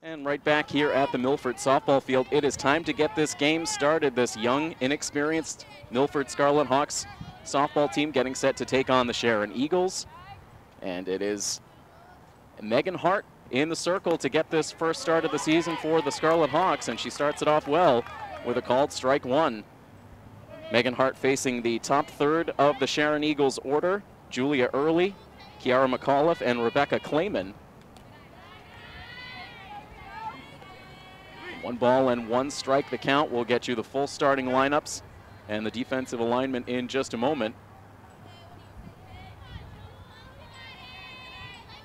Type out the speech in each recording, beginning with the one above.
And right back here at the Milford softball field, it is time to get this game started. This young, inexperienced Milford Scarlet Hawks softball team getting set to take on the Sharon Eagles. And it is Megan Hart in the circle to get this first start of the season for the Scarlet Hawks, and she starts it off well with a called strike one. Megan Hart facing the top third of the Sharon Eagles order, Julia Early, Kiara McAuliffe, and Rebecca Clayman. 1 ball and 1 strike the count. Will get you the full starting lineups and the defensive alignment in just a moment.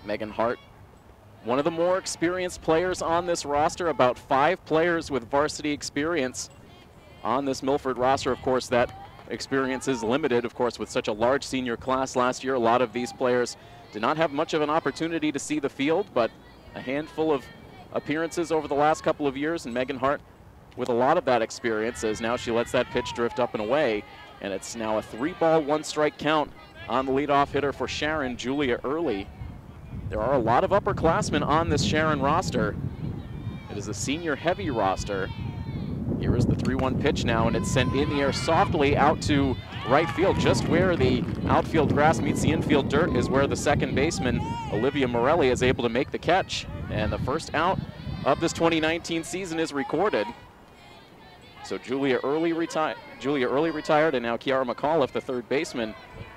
Megan Hart, one of the more experienced players on this roster, about 5 players with varsity experience on this Milford roster. Of course, that experience is limited, of course, with such a large senior class last year. A lot of these players did not have much of an opportunity to see the field, but a handful of appearances over the last couple of years, and Megan Hart with a lot of that experience, as now she lets that pitch drift up and away, and it's now a 3-ball, 1 strike count on the leadoff hitter for Sharon, Julia Early. There are a lot of upperclassmen on this Sharon roster. It is a senior heavy roster. Here is the 3-1 pitch now, and it's sent in the air softly out to right field. Just where the outfield grass meets the infield dirt is where the second baseman, Olivia Morelli, is able to make the catch. And the first out of this 2019 season is recorded. So Julia Early retired, and now Kiara McAuliffe, the third baseman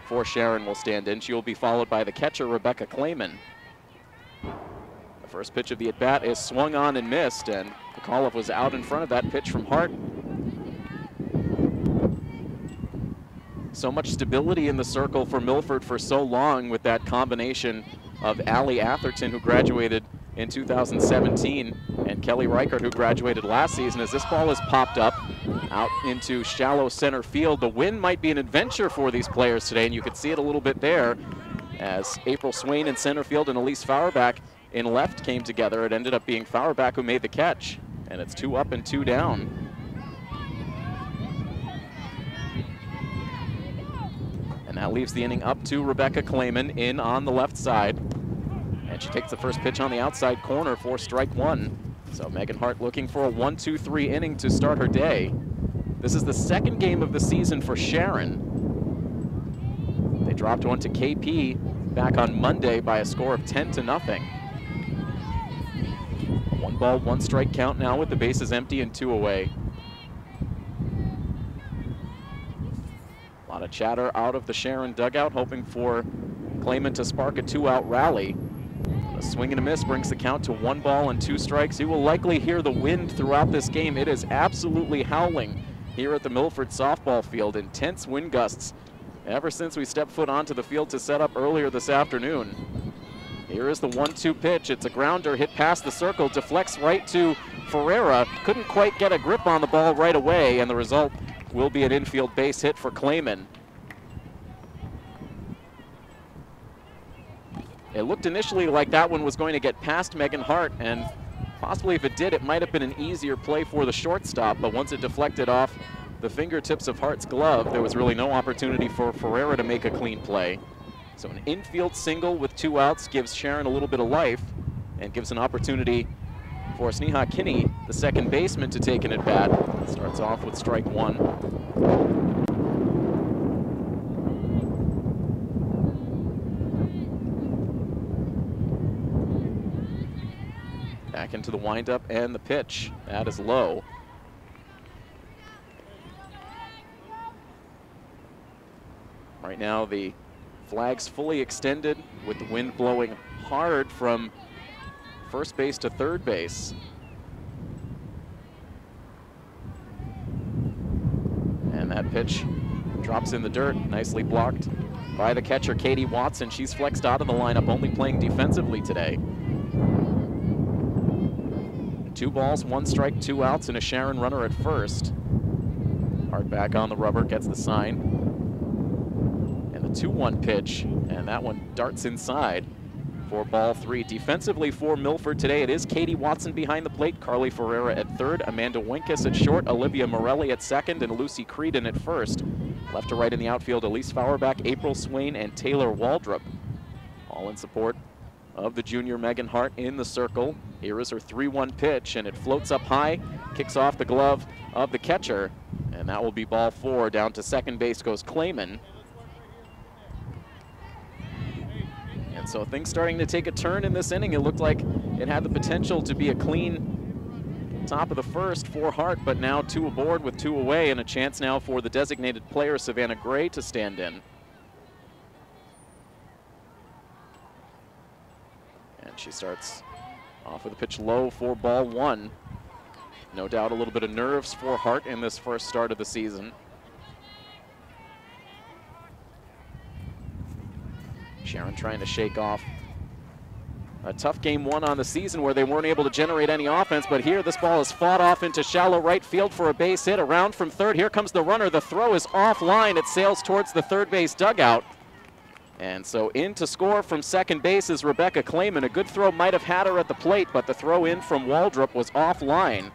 for Sharon, will stand in. She will be followed by the catcher, Rebecca Clayman. The first pitch of the at-bat is swung on and missed, and McAuliffe was out in front of that pitch from Hart. So much stability in the circle for Milford for so long with that combination of Allie Atherton, who graduated in 2017, and Kelly Reichert, who graduated last season. As this ball is popped up out into shallow center field, the wind might be an adventure for these players today, and you could see it a little bit there as April Swain in center field and Elise Fauerbach in left came together. It ended up being Fauerbach who made the catch, and it's 2 up and 2 down. And that leaves the inning up to Rebecca Clayman in on the left side. And she takes the first pitch on the outside corner for strike 1. So Megan Hart looking for a 1-2-3 inning to start her day. This is the second game of the season for Sharon. They dropped one to KP back on Monday by a score of 10-0. 1 ball, 1 strike count now with the bases empty and 2 away. A lot of chatter out of the Sharon dugout, hoping for Clayman to spark a 2-out rally. A swing and a miss brings the count to 1 ball and 2 strikes. You will likely hear the wind throughout this game. It is absolutely howling here at the Milford softball field. Intense wind gusts ever since we stepped foot onto the field to set up earlier this afternoon. Here is the 1-2 pitch. It's a grounder hit past the circle, deflects right to Ferreira. Couldn't quite get a grip on the ball right away, and the result will be an infield base hit for Clayman. It looked initially like that one was going to get past Megan Hart, and possibly if it did, it might have been an easier play for the shortstop, but once it deflected off the fingertips of Hart's glove, there was really no opportunity for Ferreira to make a clean play. So an infield single with 2 outs gives Sharon a little bit of life and gives an opportunity for Sneha Kinney, the second baseman, to take an at-bat. Starts off with strike 1. Back into the windup and the pitch. That is low. Right now the flag's fully extended with the wind blowing hard from first base to third base. And that pitch drops in the dirt, nicely blocked by the catcher, Katie Watson. She's flexed out of the lineup, only playing defensively today. 2 balls, 1 strike, 2 outs, and a Sharon runner at first. Hart back on the rubber, gets the sign. And the 2-1 pitch, and that one darts inside for ball 3. Defensively for Milford today, it is Katie Watson behind the plate, Carly Ferreira at third, Amanda Winkus at short, Olivia Morelli at second, and Lucy Creedon at first. Left to right in the outfield, Elise Fauerbach, April Swain, and Taylor Waldrop. All in support of the junior Megan Hart in the circle. Here is her 3-1 pitch, and it floats up high, kicks off the glove of the catcher, and that will be ball 4. Down to second base goes Clayman. And so things starting to take a turn in this inning. It looked like it had the potential to be a clean top of the first for Hart, but now 2 aboard with 2 away, and a chance now for the designated player, Savannah Gray, to stand in. And she starts off with a pitch low for ball 1. No doubt a little bit of nerves for Hart in this first start of the season. Sharon trying to shake off a tough game 1 on the season where they weren't able to generate any offense, but here this ball is fought off into shallow right field for a base hit. Around from third, here comes the runner. The throw is offline. It sails towards the third base dugout. And so in to score from second base is Rebecca Clayman. A good throw might have had her at the plate, but the throw in from Waldrop was offline.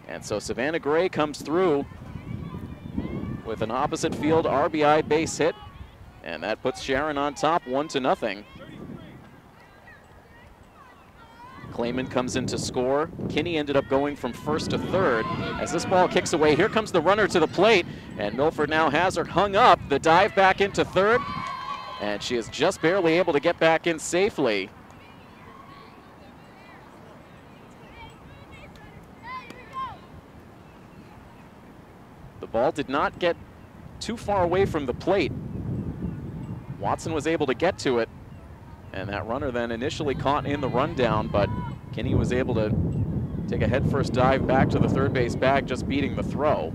And so Savannah Gray comes through with an opposite field RBI base hit, and that puts Sharon on top 1-0. Clayman comes in to score. Kinney ended up going from first to third. As this ball kicks away, here comes the runner to the plate, and Milford now has her hung up. The dive back into third, and she is just barely able to get back in safely. The ball did not get too far away from the plate. Watson was able to get to it, and that runner then initially caught in the rundown, but Kinney was able to take a headfirst dive back to the third base bag, just beating the throw.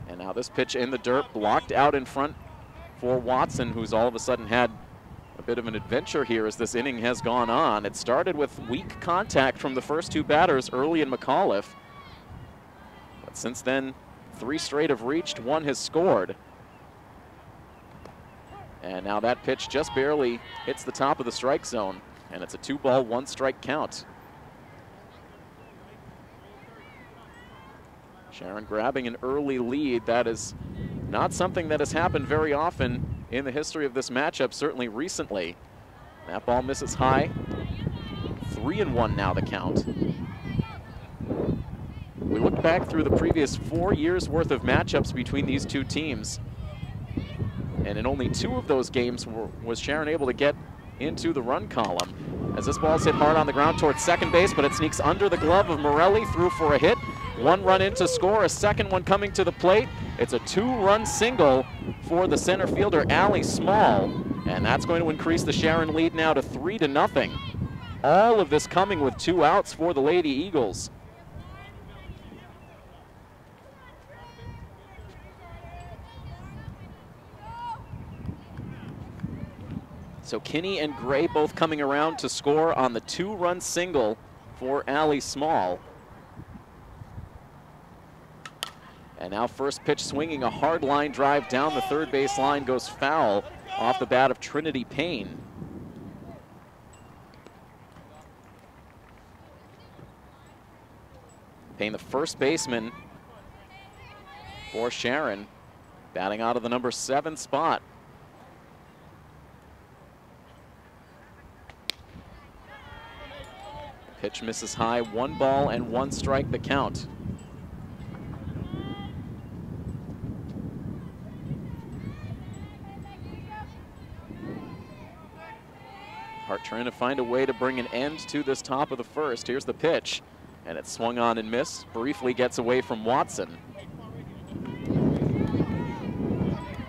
And now this pitch in the dirt, blocked out in front for Watson, who's all of a sudden had a bit of an adventure here as this inning has gone on. It started with weak contact from the first 2 batters, Early and McAuliffe. But since then, 3 straight have reached, 1 has scored. And now that pitch just barely hits the top of the strike zone, and it's a 2-ball, 1-strike count. Sharon grabbing an early lead. That is not something that has happened very often in the history of this matchup, certainly recently. That ball misses high. 3-1 now the count. We look back through the previous 4 years worth of matchups between these 2 teams, and in only 2 of those games was Sharon able to get into the run column. As this ball's hit hard on the ground towards second base, but it sneaks under the glove of Morelli, through for a hit. 1 run in to score, a second one coming to the plate. It's a 2-run single for the center fielder, Allie Small, and that's going to increase the Sharon lead now to 3-0. All of this coming with 2 outs for the Lady Eagles. So Kinney and Gray both coming around to score on the 2-run single for Allie Small. And now first pitch swinging, a hard line drive down the third base line, goes foul off the bat of Trinity Payne. Payne, the first baseman for Sharon, batting out of the number 7 spot. Pitch misses high, 1 ball and 1 strike the count. Hart trying to find a way to bring an end to this top of the first. Here's the pitch, and it's swung on and missed. Briefly gets away from Watson.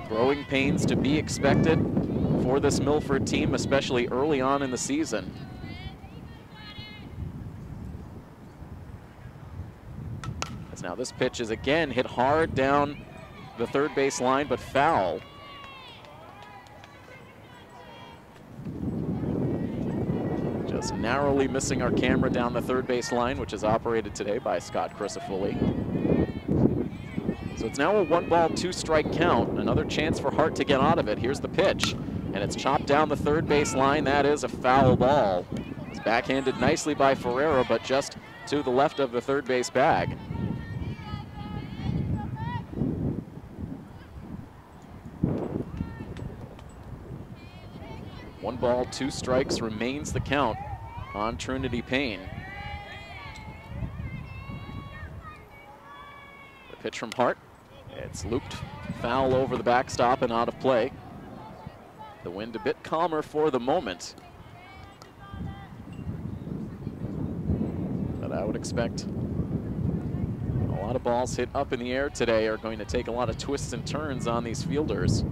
Growing pains to be expected for this Milford team, especially early on in the season. As now this pitch is again hit hard down the third base line, but foul. Just narrowly missing our camera down the third base line, which is operated today by Scott Crisafulli. So it's now a 1-ball, 2-strike count. Another chance for Hart to get out of it. Here's the pitch, and it's chopped down the third base line. That is a foul ball. It's backhanded nicely by Ferreira, but just to the left of the third base bag. One ball, 2 strikes remains the count on Trinity Payne. The pitch from Hart. It's looped foul over the backstop and out of play. The wind a bit calmer for the moment. But I would expect a lot of balls hit up in the air today are going to take a lot of twists and turns on these fielders.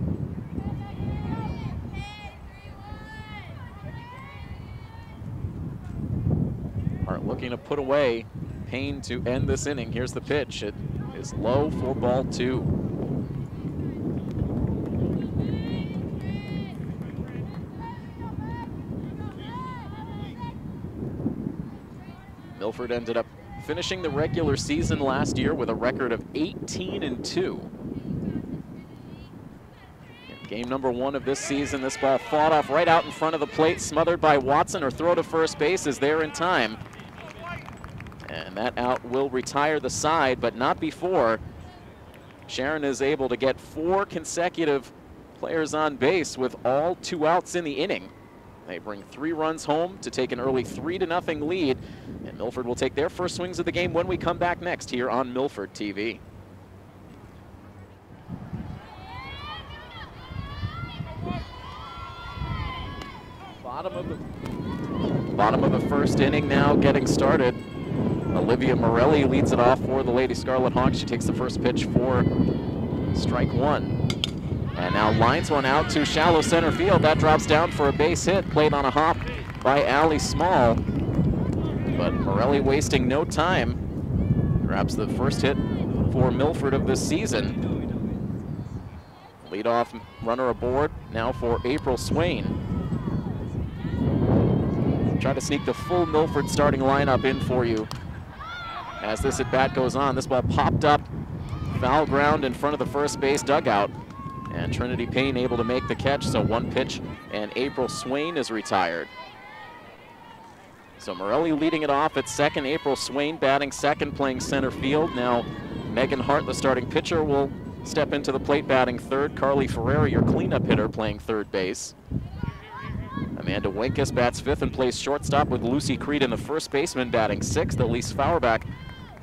Hart looking to put away Payne to end this inning. Here's the pitch. It is low for ball 2. Milford ended up finishing the regular season last year with a record of 18-2. Game number 1 of this season, this ball fought off right out in front of the plate, smothered by Watson. Her throw to first base is there in time. And that out will retire the side, but not before Sharon is able to get 4 consecutive players on base with all 2 outs in the inning. They bring 3 runs home to take an early 3-0 lead, and Milford will take their first swings of the game when we come back next here on Milford TV. Bottom of the first inning now getting started. Olivia Morelli leads it off for the Lady Scarlet Hawks. She takes the first pitch for strike 1. And now lines one out to shallow center field. That drops down for a base hit, played on a hop by Allie Small. But Morelli wasting no time. Grabs the first hit for Milford of this season. Leadoff runner aboard now for April Swain. Try to sneak the full Milford starting lineup in for you. As this at bat goes on, this ball popped up, foul ground in front of the first base dugout. And Trinity Payne able to make the catch, so 1 pitch, and April Swain is retired. So Morelli leading it off at second, April Swain batting second, playing center field. Now Megan Hart, the starting pitcher, will step into the plate batting third. Carly Ferreira, your cleanup hitter, playing third base. Amanda Winkus bats fifth and plays shortstop, with Lucy Creed in the first baseman batting sixth. Elise Fauerbach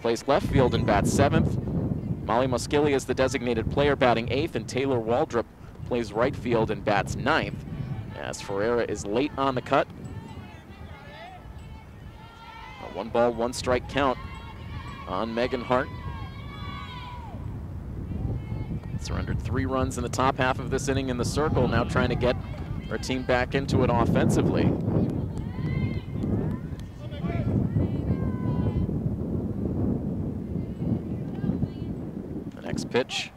plays left field and bats seventh. Molly Moskili is the designated player batting eighth, and Taylor Waldrop plays right field and bats ninth, as Ferreira is late on the cut. A 1-ball, 1-strike count on Megan Hart. Surrendered 3 runs in the top half of this inning in the circle, now trying to get her team back into it offensively. The next pitch,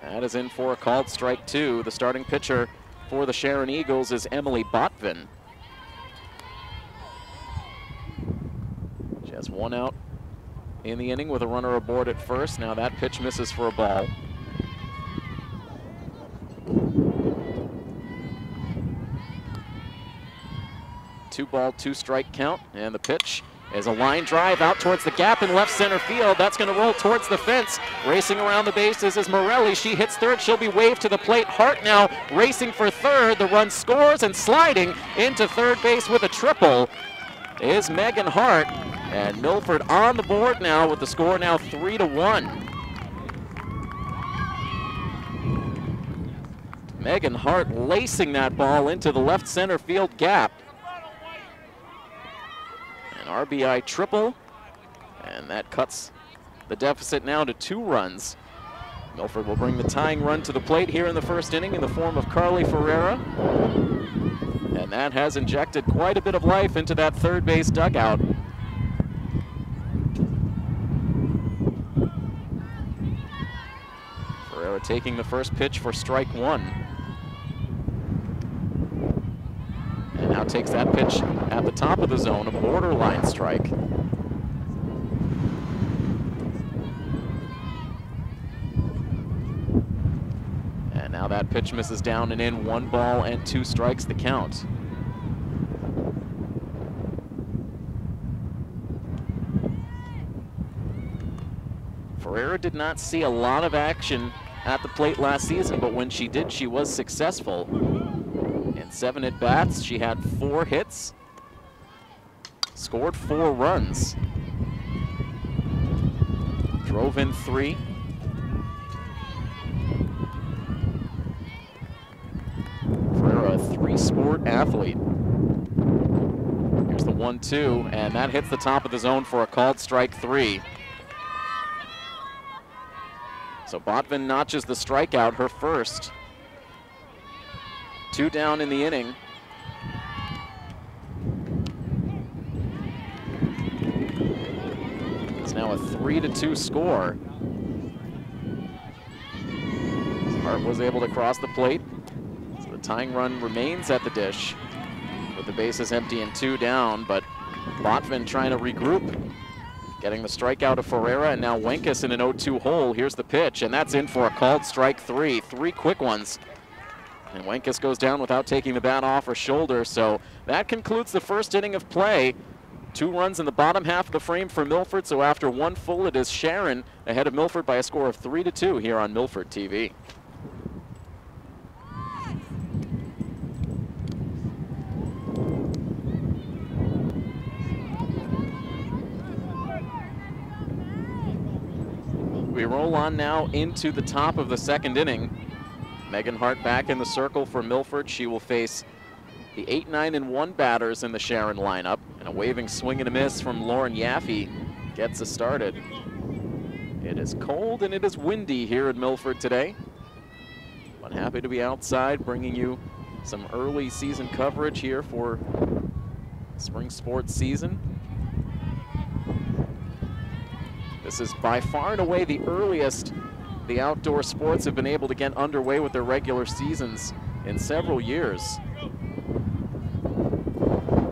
that is in for a called strike 2. The starting pitcher for the Sharon Eagles is Emily Botvin. She has 1 out in the inning with a runner aboard at first. Now that pitch misses for a ball. Two-ball, 2-strike count, and the pitch is a line drive out towards the gap in left center field. That's going to roll towards the fence. Racing around the bases is Morelli. She hits third. She'll be waved to the plate. Hart now racing for third. The run scores, and sliding into third base with a triple is Megan Hart. And Milford on the board now with the score now 3-1. Megan Hart lacing that ball into the left center field gap. An RBI triple, and that cuts the deficit now to 2 runs. Milford will bring the tying run to the plate here in the first inning in the form of Carly Ferreira. And that has injected quite a bit of life into that third base dugout. Ferreira taking the first pitch for strike 1. And now takes that pitch at the top of the zone, a borderline strike. And now that pitch misses down and in. 1 ball and 2 strikes the count. Ferreira did not see a lot of action at the plate last season, but when she did, she was successful. In 7 at-bats, she had 4 hits, scored 4 runs. Drove in 3. Ferreira, a 3-sport athlete. Here's the 1-2, and that hits the top of the zone for a called strike 3. So Botvin notches the strikeout, her first. 2 down in the inning. It's now a 3-2 score. Hart was able to cross the plate. So the tying run remains at the dish with the bases empty and 2 down, but Botvin trying to regroup. Getting the strikeout of Ferreira, and now Wenkes in an 0-2 hole. Here's the pitch, and that's in for a called strike 3. 3 quick ones. And Wenkes goes down without taking the bat off her shoulder, so that concludes the first inning of play. 2 runs in the bottom half of the frame for Milford, so after 1 full, it is Sharon ahead of Milford by a score of 3-2 here on Milford TV. We roll on now into the top of the second inning. Megan Hart back in the circle for Milford. She will face the 8, 9, and 1 batters in the Sharon lineup. And a waving swing and a miss from Lauren Yaffe gets us started. It is cold and it is windy here at Milford today. But happy to be outside bringing you some early season coverage here for spring sports season. This is by far and away the earliest the outdoor sports have been able to get underway with their regular seasons in several years.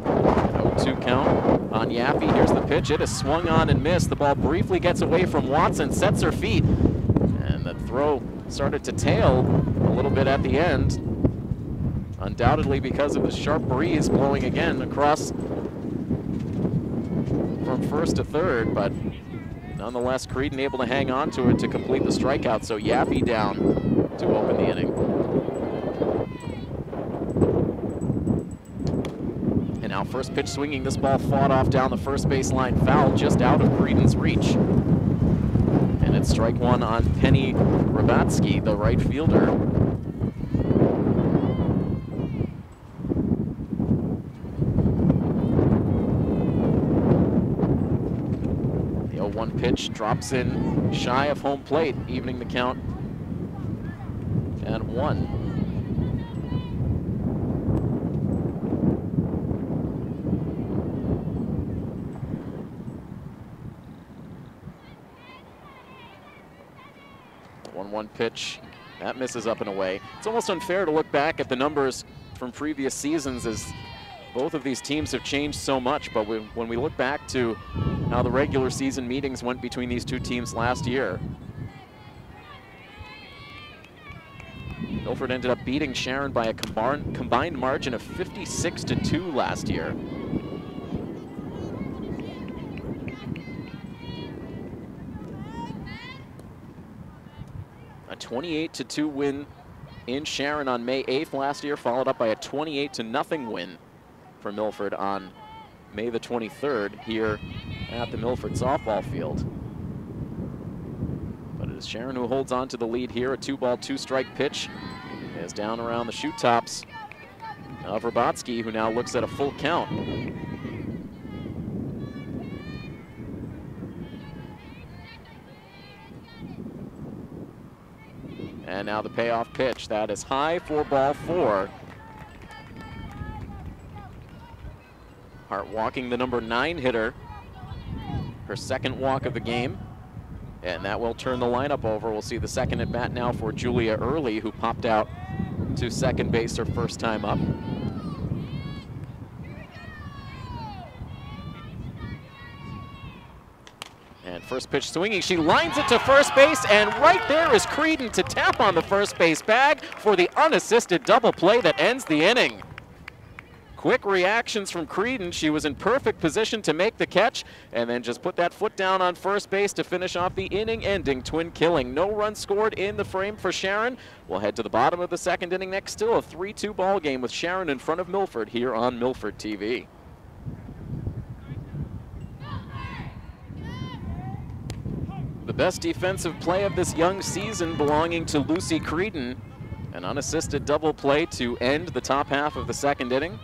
0-2 count on Yaffe. Here's the pitch. It is swung on and missed. The ball briefly gets away from Watson, sets her feet, and the throw started to tail a little bit at the end. Undoubtedly because of the sharp breeze blowing again across from first to third, but nonetheless, Creedon able to hang on to it to complete the strikeout, so Yaffe down to open the inning. And now first pitch swinging, this ball fought off down the first baseline, foul just out of Creedon's reach. And it's strike 1 on Penny Rabatsky, the right fielder. One pitch drops in shy of home plate, evening the count at 1. The 1-1 pitch, that misses up and away. It's almost unfair to look back at the numbers from previous seasons as both of these teams have changed so much, but when we look back to how the regular season meetings went between these 2 teams last year, Milford ended up beating Sharon by a combined margin of 56-2 last year. A 28-2 win in Sharon on May 8th last year, followed up by a 28-0 win for Milford on May the 23rd here at the Milford softball field. But it is Sharon who holds on to the lead here. A 2-ball, 2-strike pitch is down around the shoe tops of Rabatsky, who now looks at a full count. And now the payoff pitch. That is high for ball 4. Hart walking the number 9 hitter, her second walk of the game, and that will turn the lineup over. We'll see the second at bat now for Julia Early, who popped out to second base her first time up. And first pitch swinging, she lines it to first base, and right there is Creedon to tap on the first base bag for the unassisted double play that ends the inning. Quick reactions from Creedon. She was in perfect position to make the catch and then just put that foot down on first base to finish off the inning-ending twin killing. No runs scored in the frame for Sharon. We'll head to the bottom of the second inning next. Still a 3-2 ball game with Sharon in front of Milford here on Milford TV. The best defensive play of this young season belonging to Lucy Creedon. An unassisted double play to end the top half of the second inning.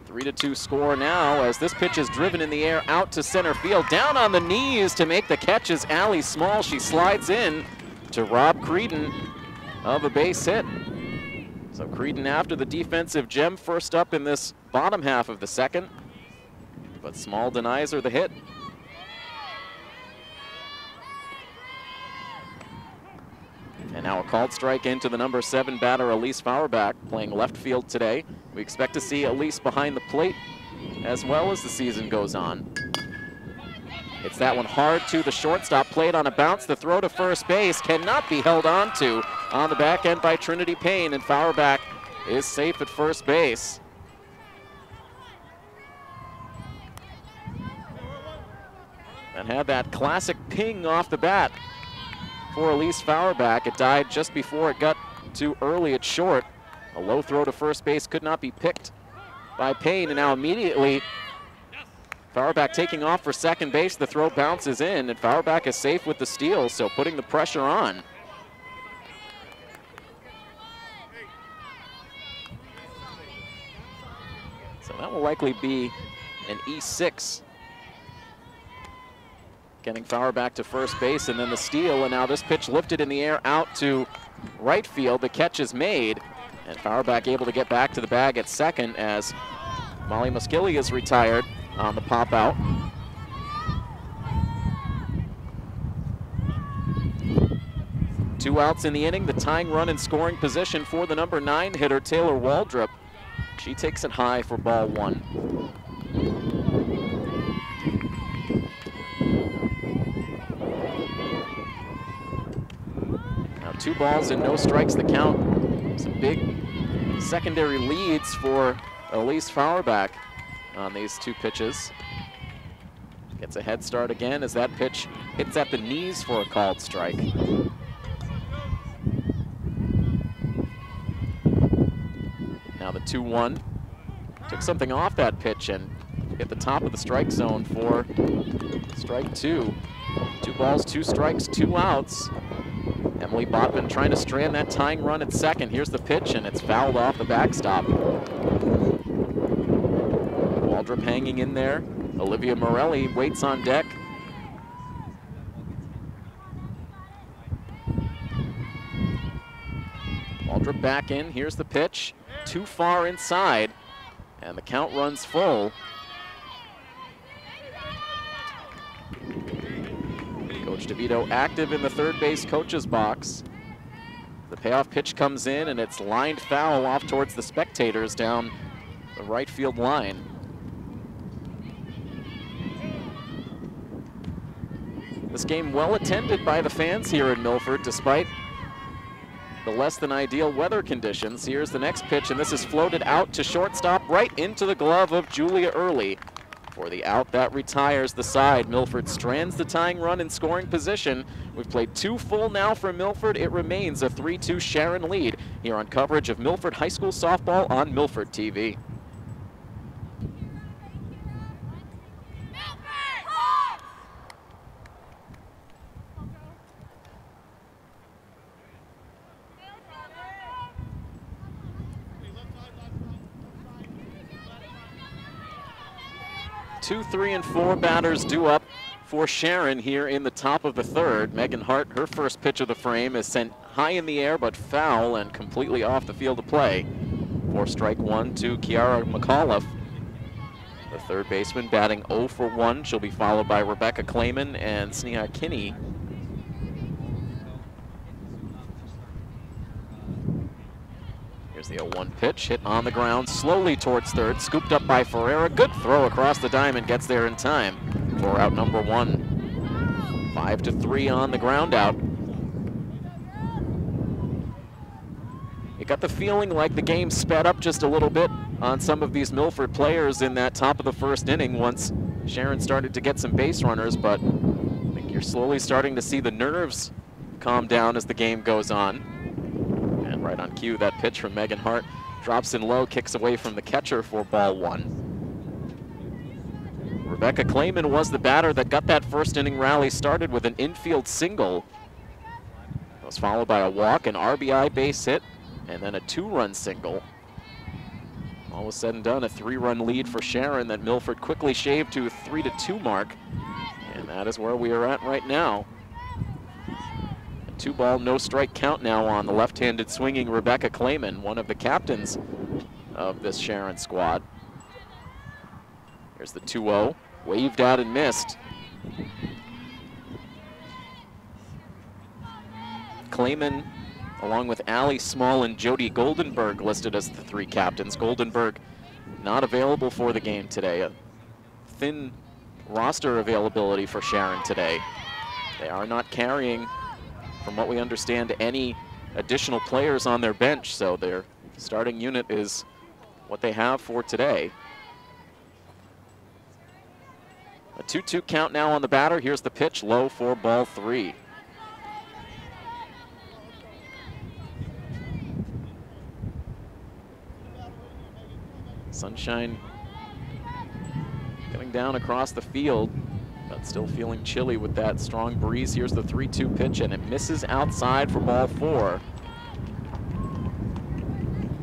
3-2 score now as this pitch is driven in the air out to center field. Down on the knees to make the catch is Allie Small. She slides in to rob Creedon of a base hit. So Creedon after the defensive gem, first up in this bottom half of the second. But Small denies her the hit. And now a called strike into the number 7 batter, Elise Fauerbach, playing left field today. We expect to see Elise behind the plate as well as the season goes on. It's that one hard to the shortstop, played on a bounce. The throw to first base cannot be held on to on the back end by Trinity Payne, and Fauerbach is safe at first base. And had that classic ping off the bat for Elise Fauerbach. It died just before it got too early at short. A low throw to first base could not be picked by Payne, and now immediately Fauerbach taking off for second base. The throw bounces in, and Fauerbach is safe with the steal, so putting the pressure on. So that will likely be an E6. Getting Fauerbach to first base, and then the steal, and now this pitch lifted in the air out to right field. The catch is made, and Fauerbach able to get back to the bag at second as Molly Muskilly is retired on the pop out. Two outs in the inning, the tying run in scoring position for the number 9 hitter, Taylor Waldrop. She takes it high for ball 1. Now 2 balls and no strikes the count. Some big secondary leads for Elise Fauerbach on these 2 pitches. Gets a head start again as that pitch hits at the knees for a called strike. Now the 2-1. Took something off that pitch and hit the top of the strike zone for strike 2. 2 balls, 2 strikes, 2 outs. Emily Botman trying to strand that tying run at second. Here's the pitch, and it's fouled off the backstop. Waldrop hanging in there. Olivia Morelli waits on deck. Waldrop back in. Here's the pitch. Too far inside, and the count runs full. Coach DeVito active in the third base coach's box. The payoff pitch comes in, and it's lined foul off towards the spectators down the right field line. This game well attended by the fans here in Milford despite the less than ideal weather conditions. Here's the next pitch, and this is floated out to shortstop right into the glove of Julia Early for the out that retires the side. Milford strands the tying run in scoring position. We've played 2 full now for Milford. It remains a 3-2 Sharon lead here on coverage of Milford High School softball on Milford TV. Two, 3, and 4 batters due up for Sharon here in the top of the third. Megan Hart, her first pitch of the frame, is sent high in the air but foul and completely off the field of play for strike 1 to Kiara McAuliffe. The third baseman batting 0 for 1. She'll be followed by Rebecca Clayman and Sneha Kinney. Here's the 0-1 pitch, hit on the ground, slowly towards third, scooped up by Ferreira. Good throw across the diamond, gets there in time for out number 1. 5-3 on the ground out. It got the feeling like the game sped up just a little bit on some of these Milford players in that top of the first inning once Sharon started to get some base runners, but I think you're slowly starting to see the nerves calm down as the game goes on. And right on cue, that pitch from Megan Hart drops in low, kicks away from the catcher for ball 1. Rebecca Clayman was the batter that got that first inning rally started with an infield single. It was followed by a walk, an RBI base hit, and then a 2-run single. All was said and done, a 3-run lead for Sharon that Milford quickly shaved to a 3-2 mark. And that is where we are at right now. A 2-ball, no-strike count now on the left-handed swinging Rebecca Clayman, one of the captains of this Sharon squad. Here's the 2-0, waved out and missed. Clayman, along with Allie Small and Jody Goldenberg, listed as the 3 captains. Goldenberg not available for the game today. A thin roster availability for Sharon today. They are not carrying, from what we understand, any additional players on their bench, so their starting unit is what they have for today. A 2-2 count now on the batter. Here's the pitch, low for ball 3. Sunshine coming down across the field, but still feeling chilly with that strong breeze. Here's the 3-2 pitch, and it misses outside for ball 4.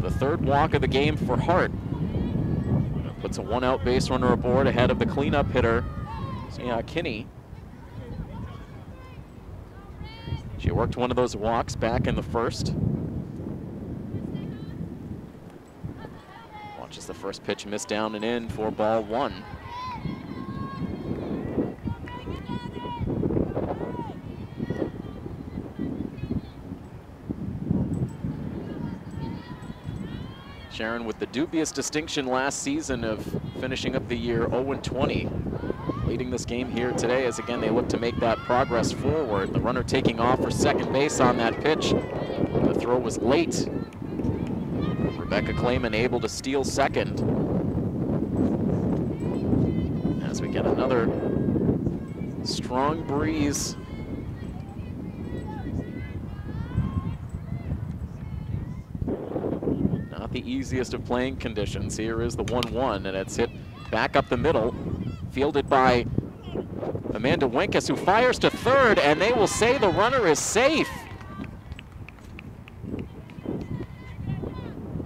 The 3rd walk of the game for Hart. Puts a 1-out base runner aboard ahead of the cleanup hitter, Kinney. She worked one of those walks back in the 1st. Watches the first pitch miss down and in for ball 1. Sharon with the dubious distinction last season of finishing up the year 0-20. Leading this game here today as again they look to make that progress forward. The runner taking off for second base on that pitch. The throw was late. Rebecca Clayman able to steal second. As we get another strong breeze. Not the easiest of playing conditions. Here is the 1-1, and it's hit back up the middle. Fielded by Amanda Winkus, who fires to third, and they will say the runner is safe.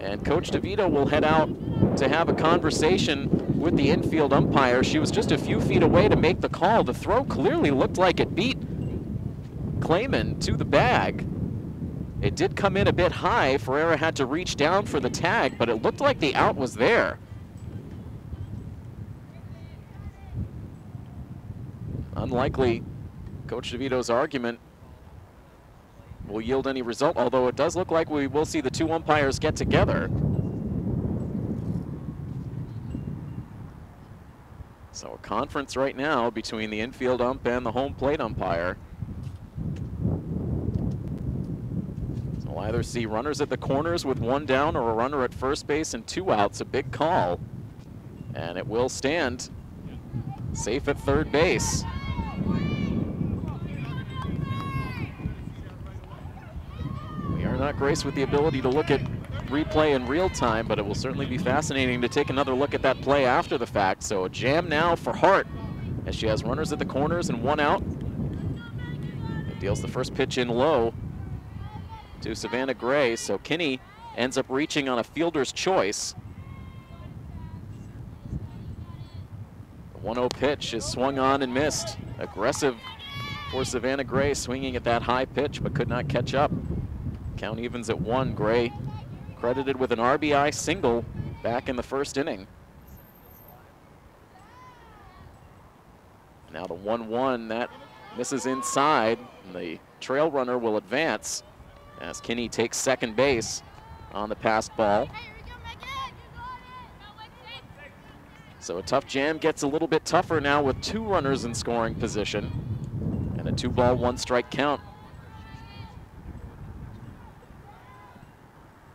And Coach DeVito will head out to have a conversation with the infield umpire. She was just a few feet away to make the call. The throw clearly looked like it beat Clayman to the bag. It did come in a bit high. Ferreira had to reach down for the tag, but it looked like the out was there. Unlikely Coach DeVito's argument will yield any result, although it does look like we will see the 2 umpires get together. So a conference right now between the infield ump and the home plate umpire. So we'll either see runners at the corners with 1 down or a runner at first base and 2 outs, a big call. And it will stand safe at third base. We are not graced with the ability to look at replay in real time, but it will certainly be fascinating to take another look at that play after the fact. So a jam now for Hart as she has runners at the corners and 1 out. It deals the first pitch in low to Savannah Gray, so Kinney ends up reaching on a fielder's choice. The 1-0 pitch is swung on and missed. Aggressive for Savannah Gray, swinging at that high pitch, but could not catch up. Count evens at 1. Gray credited with an RBI single back in the 1st inning. Now the 1-1, that misses inside, and the trail runner will advance as Kinney takes second base on the passed ball. So a tough jam gets a little bit tougher now with 2 runners in scoring position and a 2-ball, 1-strike count.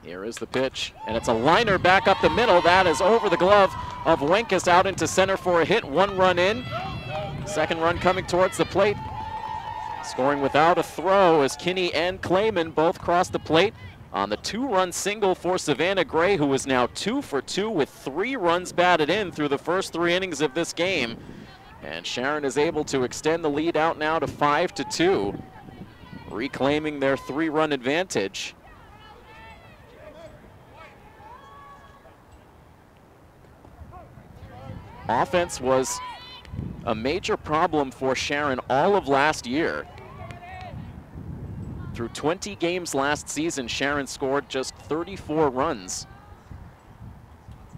Here is the pitch, and it's a liner back up the middle. That is over the glove of Winkus, out into center for a hit. 1 run in. Second run coming towards the plate. Scoring without a throw as Kinney and Clayman both cross the plate on the 2-run single for Savannah Gray, who is now 2 for 2 with 3 runs batted in through the first 3 innings of this game. And Sharon is able to extend the lead out now to 5-2, reclaiming their 3-run advantage. Offense was a major problem for Sharon all of last year. Through 20 games last season, Sharon scored just 34 runs,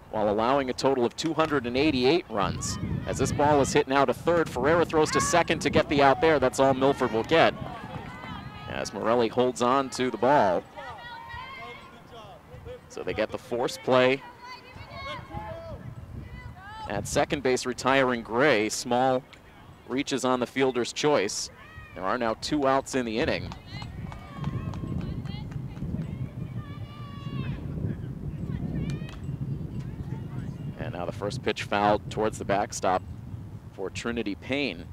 while allowing a total of 288 runs. As this ball is hit now to third, Ferreira throws to second to get the out there. That's all Milford will get, as Morelli holds on to the ball. So they get the force play at second base, retiring Gray. Small reaches on the fielder's choice. There are now 2 outs in the inning. And now the first pitch fouled towards the backstop for Trinity Payne.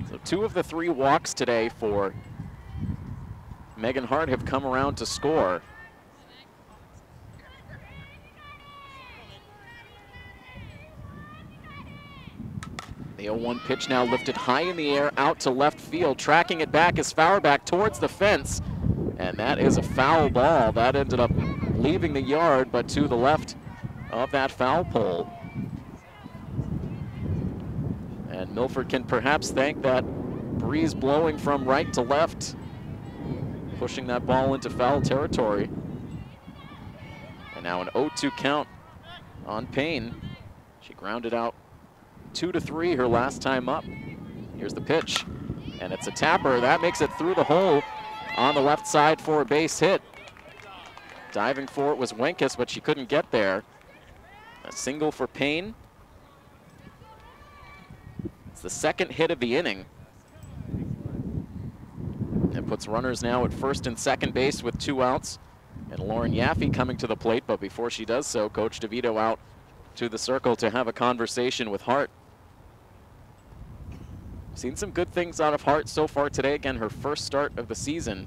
So 2 of the 3 walks today for Megan Hart have come around to score. The 0-1 pitch now lifted high in the air out to left field. Tracking it back is Fauerbach towards the fence. And that is a foul ball. That ended up leaving the yard, but to the left of that foul pole. And Milford can perhaps thank that breeze blowing from right to left, pushing that ball into foul territory. And now an 0-2 count on Payne. She grounded out 2-3 her last time up. Here's the pitch, and it's a tapper. That makes it through the hole on the left side for a base hit. Diving for it was Wenkes, but she couldn't get there. A single for Payne. It's the second hit of the inning. It puts runners now at first and second base with 2 outs. And Lauren Yaffe coming to the plate, but before she does so, Coach DeVito out to the circle to have a conversation with Hart. Seen some good things out of Hart so far today. Again, her first start of the season.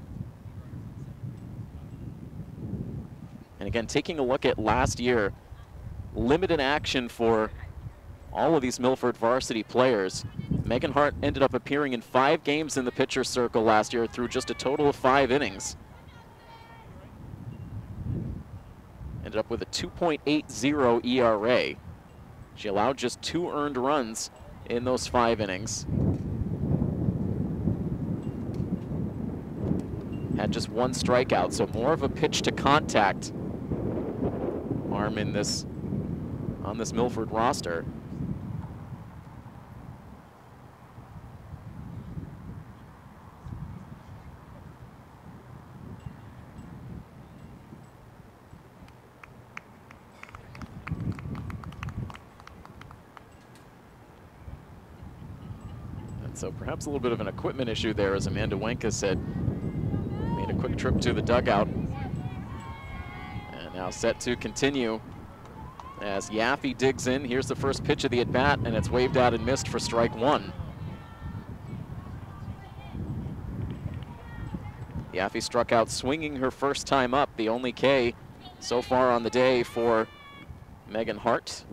And again, taking a look at last year, limited action for all of these Milford varsity players. Megan Hart ended up appearing in 5 games in the pitcher circle last year through just a total of 5 innings. Ended up with a 2.80 ERA. She allowed just 2 earned runs in those 5 innings. Had just 1 strikeout, so more of a pitch to contact arm in this on this Milford roster. And so perhaps a little bit of an equipment issue there, as Amanda Wenkes had made a quick trip to the dugout. And now set to continue as Yaffe digs in. Here's the first pitch of the at-bat, and it's waved out and missed for strike 1. Yaffe struck out swinging her first time up, the only K so far on the day for Megan Hart.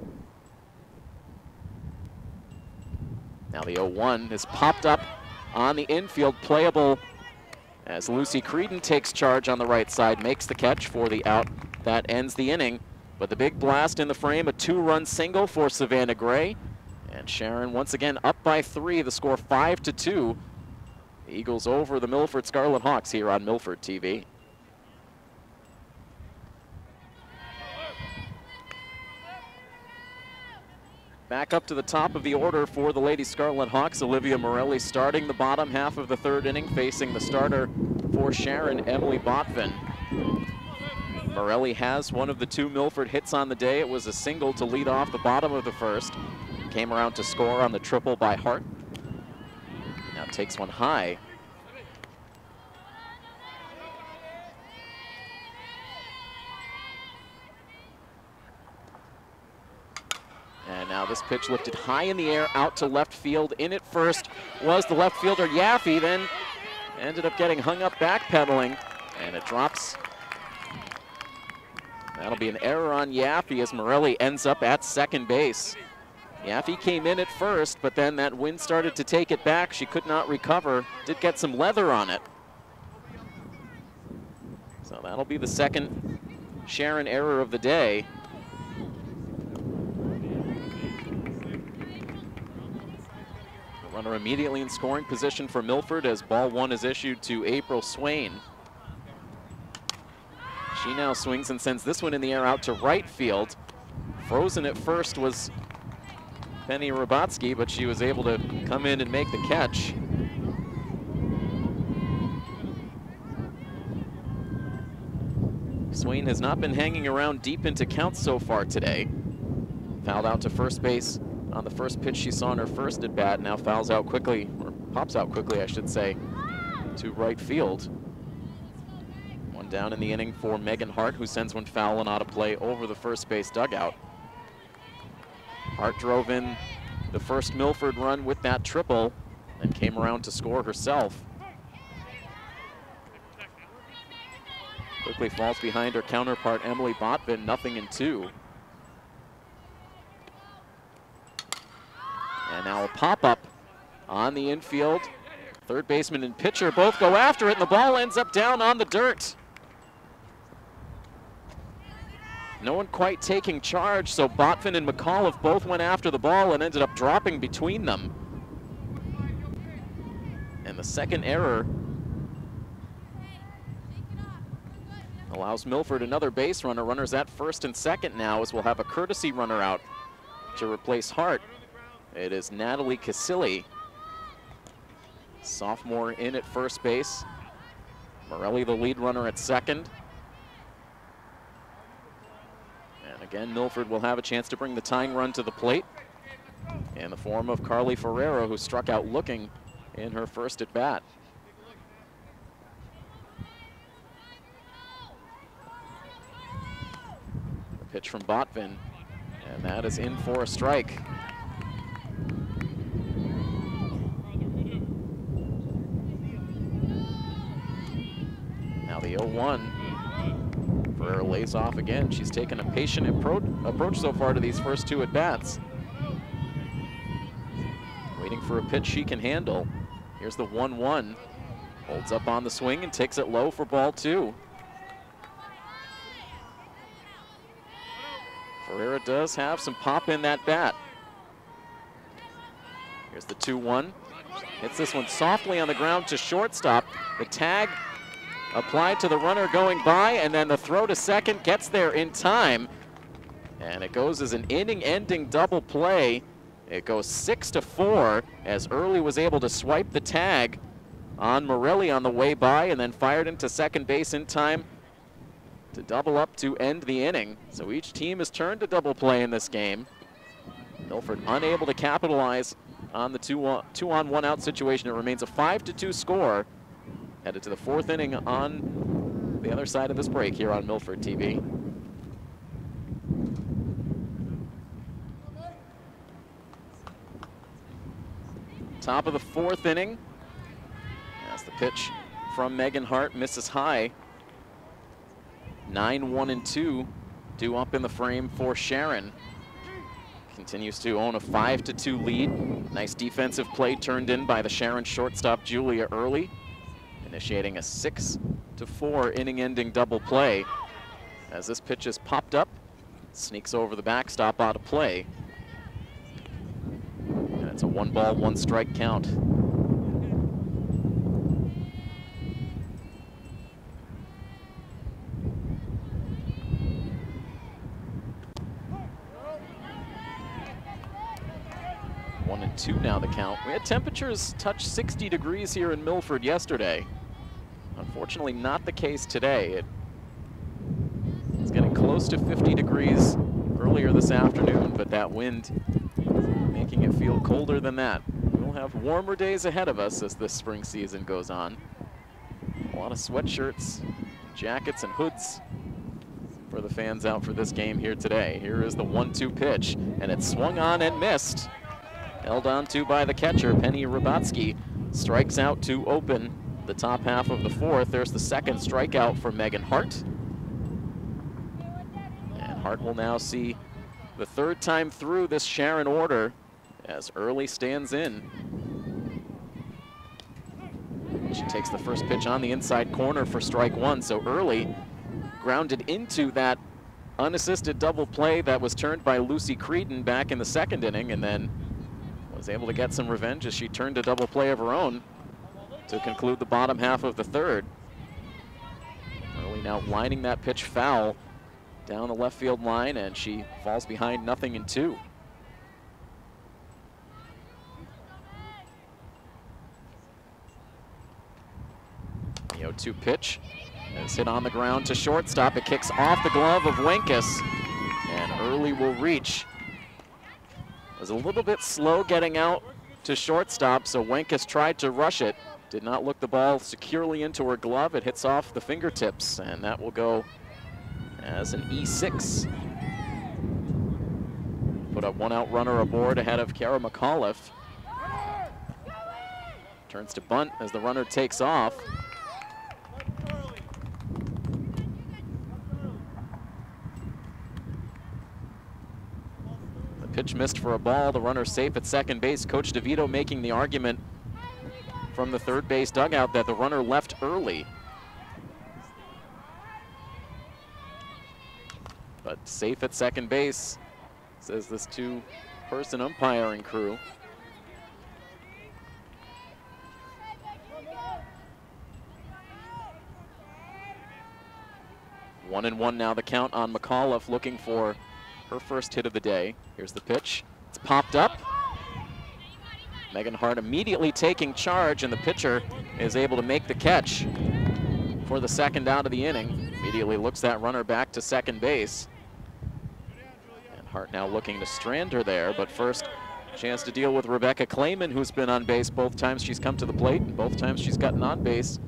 Now the 0-1 is popped up on the infield, playable as Lucy Creedon takes charge on the right side, makes the catch for the out. That ends the inning. But the big blast in the frame, a 2-run single for Savannah Gray. And Sharon once again up by 3, the score 5-2. The Eagles over the Milford Scarlet Hawks here on Milford TV. Back up to the top of the order for the Lady Scarlet Hawks. Olivia Morelli starting the bottom half of the 3rd inning, facing the starter for Sharon, Emily Botvin. Morelli has one of the 2 Milford hits on the day. It was a single to lead off the bottom of the 1st. Came around to score on the triple by Hart. Now takes one high. And now this pitch lifted high in the air out to left field. In at first was the left fielder Yaffe, then ended up getting hung up backpedaling, and it drops That'll be an error on Yaffe as Morelli ends up at second base. Yaffe came in at first, but then that wind started to take it back. She could not recover. Did get some leather on it. So that'll be the second Sharon error of the day. The runner immediately in scoring position for Milford as ball one is issued to April Swain. She now swings and sends this one in the air out to right field. Frozen at first was Penny Robatsky, but she was able to come in and make the catch. Swain has not been hanging around deep into counts so far today. Fouled out to first base on the first pitch she saw in her first at bat. Now fouls out quickly, or pops out quickly, I should say, to right field. One down in the inning for Megan Hart, who sends one foul and out of play over the first base dugout. Hart drove in the first Milford run with that triple and came around to score herself. Quickly falls behind her counterpart, Emily Botvin, 0-2. And now a pop-up on the infield. Third baseman and pitcher both go after it, and the ball ends up down on the dirt. No one quite taking charge, so Botvin and McAuliffe both went after the ball and ended up dropping between them. And the second error allows Milford another base runner. Runners at first and second now, as we'll have a courtesy runner out to replace Hart. It is Natalie Casilli, sophomore, in at first base. Morelli the lead runner at second. And again, Milford will have a chance to bring the tying run to the plate in the form of Carly Ferreira, who struck out looking in her first at bat. A pitch from Botvin, and that is in for a strike. Now the 0-1. Ferreira lays off again. She's taken a patient approach so far to these first two at-bats. Waiting for a pitch she can handle. Here's the 1-1. Holds up on the swing and takes it low for ball two. Ferreira does have some pop in that bat. Here's the 2-1. Hits this one softly on the ground to shortstop. The tag applied to the runner going by, and then the throw to second gets there in time. And it goes as an inning-ending double play. It goes 6-4 as Early was able to swipe the tag on Morelli on the way by and then fired into second base in time to double up to end the inning. So each team has turned to double play in this game. Milford unable to capitalize on the two-on, one-out situation. It remains a 5-2 score. Headed to the fourth inning on the other side of this break here on Milford TV. Top of the fourth inning. That's the pitch from Megan Hart, misses high. 9-1-2 due up in the frame for Sharon. Continues to own a 5-2 lead. Nice defensive play turned in by the Sharon shortstop Julia Early, initiating a 6-4 inning-ending double play. As this pitch is popped up, sneaks over the backstop out of play. And it's a 1-ball, 1-strike count. One and two now the count. We had temperatures touch 60 degrees here in Milford yesterday. Unfortunately not the case today. It's getting close to 50 degrees earlier this afternoon, but that wind making it feel colder than that. We'll have warmer days ahead of us as this spring season goes on. A lot of sweatshirts, jackets, and hoods for the fans out for this game here today. Here is the 1-2 pitch, and it's swung on and missed. Held on to by the catcher, Penny Robatsky. Strikes out to open the top half of the fourth. There's the second strikeout for Megan Hart. Hart will now see the third time through this Sharon order as Early stands in. She takes the first pitch on the inside corner for strike one, so Early grounded into that unassisted double play that was turned by Lucy Creedon back in the second inning, and then was able to get some revenge as she turned a double play of her own to conclude the bottom half of the third. Early now lining that pitch foul down the left field line, and she falls behind 0-2. The 0-2 pitch is hit on the ground to shortstop. It kicks off the glove of Wenkes, and Early will reach. Was a little bit slow getting out to shortstop, so Wenkes tried to rush it. Did not look the ball securely into her glove. It hits off the fingertips, and that will go as an E6. Put a one-out runner aboard ahead of Kara McAuliffe. Turns to bunt as the runner takes off. The pitch missed for a ball. The runner safe at second base. Coach DeVito making the argument from the third base dugout that the runner left early. But safe at second base, says this two-person umpiring crew. One and one now the count on McAuliffe, looking for her first hit of the day. Here's the pitch. It's popped up. Megan Hart immediately taking charge, and the pitcher is able to make the catch for the second out of the inning. Immediately looks that runner back to second base. And Hart now looking to strand her there, but first chance to deal with Rebecca Clayman, who's been on base both times she's come to the plate, and both times she's gotten on base.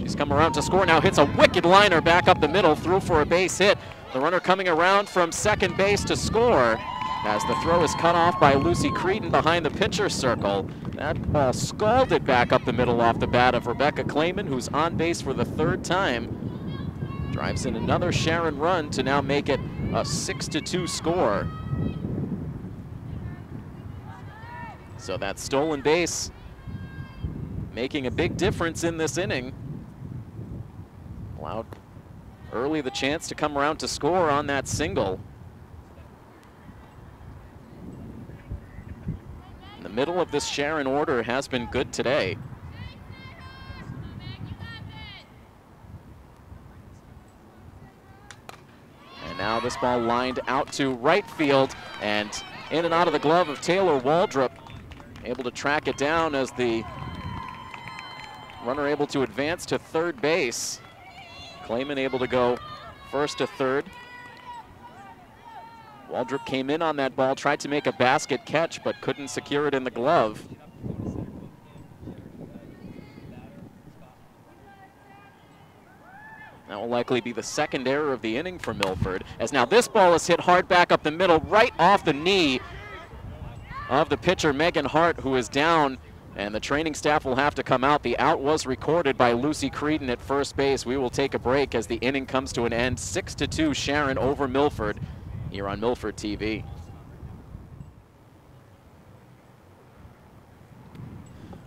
She's come around to score now, hits a wicked liner back up the middle, through for a base hit. The runner coming around from second base to score, as the throw is cut off by Lucy Creedon behind the pitcher's circle. That ball scalded back up the middle off the bat of Rebecca Clayman, who's on base for the third time. Drives in another Sharon run to now make it a 6-2 score. So that stolen base making a big difference in this inning. Allowed Early the chance to come around to score on that single. The middle of this Sharon order has been good today. And now this ball lined out to right field and in and out of the glove of Taylor Waldrop. Able to track it down as the runner able to advance to third base. Clayman able to go first to third. Waldrop came in on that ball, tried to make a basket catch, but couldn't secure it in the glove. That will likely be the second error of the inning for Milford, as now this ball is hit hard back up the middle, right off the knee of the pitcher, Megan Hart, who is down, and the training staff will have to come out. The out was recorded by Lucy Creedon at first base. We will take a break as the inning comes to an end. 6-2 Sharon over Milford here on Milford TV.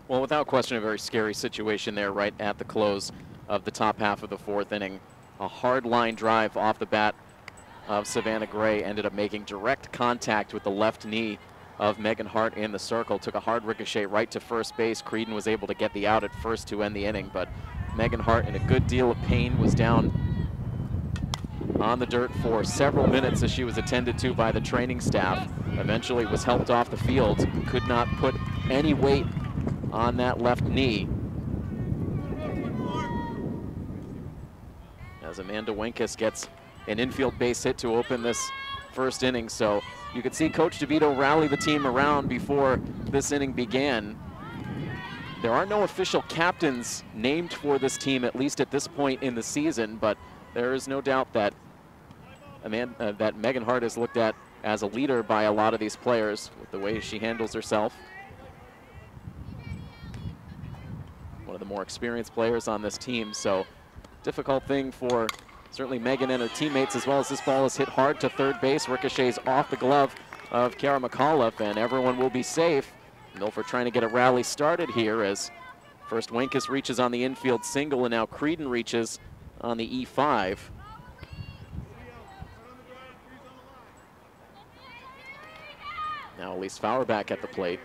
Well, without question, a very scary situation there right at the close of the top half of the fourth inning. A hard line drive off the bat of Savannah Gray ended up making direct contact with the left knee of Megan Hart in the circle. Took a hard ricochet right to first base. Creedon was able to get the out at first to end the inning, but Megan Hart, in a good deal of pain, was down on the dirt for several minutes as she was attended to by the training staff. Eventually was helped off the field. Could not put any weight on that left knee, as Amanda Wenkes gets an infield base hit to open this first inning. So you could see Coach DeVito rally the team around before this inning began. There are no official captains named for this team, at least at this point in the season, but there is no doubt that that Megan Hart is looked at as a leader by a lot of these players with the way she handles herself. One of the more experienced players on this team, so difficult thing for certainly Megan and her teammates, as well as this ball is hit hard to third base, ricochets off the glove of Kara McAuliffe, and everyone will be safe. Milford trying to get a rally started here as first Wenkus reaches on the infield single, and now Creedon reaches on the E5. Now Elise Fauerbach at the plate.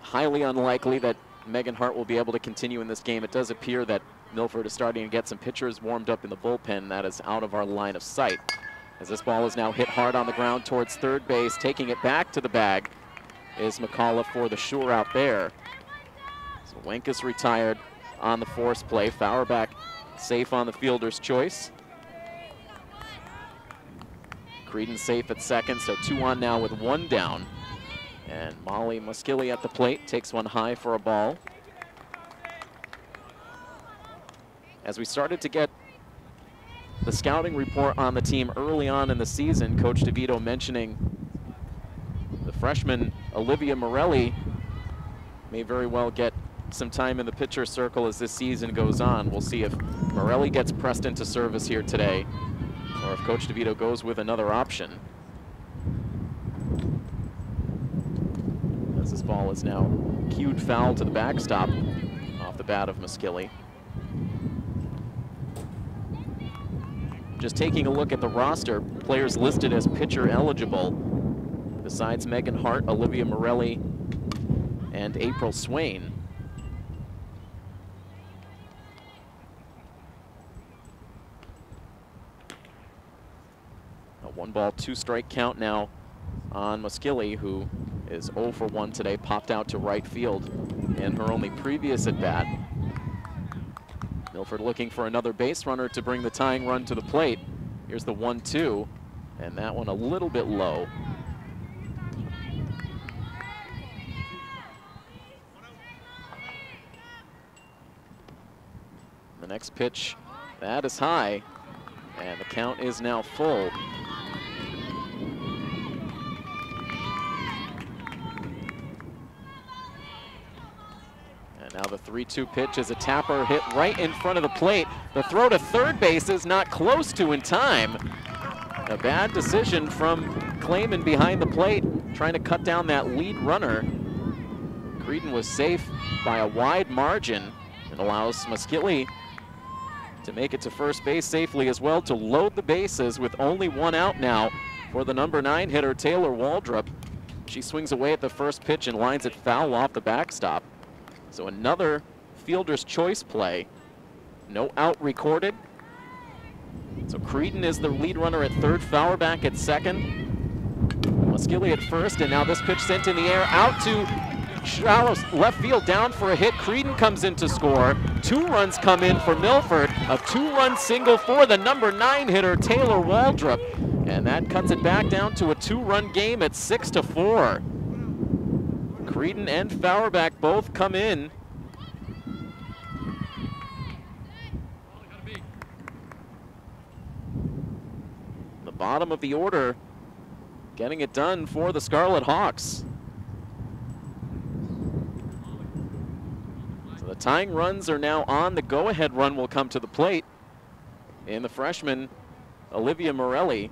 Highly unlikely that Megan Hart will be able to continue in this game. It does appear that Milford is starting to get some pitchers warmed up in the bullpen. That is out of our line of sight, as this ball is now hit hard on the ground towards third base. Taking it back to the bag is McAuliffe for the sure out there. So Wenkus retired on the force play. Fauerbach safe on the fielder's choice. Creedon safe at second, so 2 on now with 1 down. And Molly Muskilly at the plate takes one high for a ball. As we started to get the scouting report on the team early on in the season, Coach DeVito mentioning the freshman Olivia Morelli may very well get some time in the pitcher circle as this season goes on. We'll see if Morelli gets pressed into service here today, or if Coach DeVito goes with another option. As this ball is now cued foul to the backstop off the bat of Muskilly. Just taking a look at the roster, players listed as pitcher eligible, besides Megan Hart, Olivia Morelli, and April Swain. A 1-ball, 2-strike count now on Muskilly, who is 0 for 1 today, popped out to right field in her only previous at-bat. Milford looking for another base runner to bring the tying run to the plate. Here's the 1-2, and that one a little bit low. The next pitch, that is high, and the count is now full. Now the 3-2 pitch is a tapper hit right in front of the plate. The throw to third base is not close to in time. A bad decision from Clayman behind the plate, trying to cut down that lead runner. Creedon was safe by a wide margin and allows Muskilly to make it to first base safely as well, to load the bases with only 1 out now for the number 9 hitter, Taylor Waldrop. She swings away at the first pitch and lines it foul off the backstop. So another fielder's choice play. No out recorded. So Creedon is the lead runner at third, Fauerbach at second, Muskilly at first, and now this pitch sent in the air out to shallow left field, down for a hit. Creedon comes in to score. 2 runs come in for Milford. A 2-run single for the number 9 hitter, Taylor Waldrop. And that cuts it back down to a 2-run game at 6-4. Creedon and Fauerbach both come in. The bottom of the order getting it done for the Scarlet Hawks. So the tying runs are now on. The go-ahead run will come to the plate in the freshman Olivia Morelli.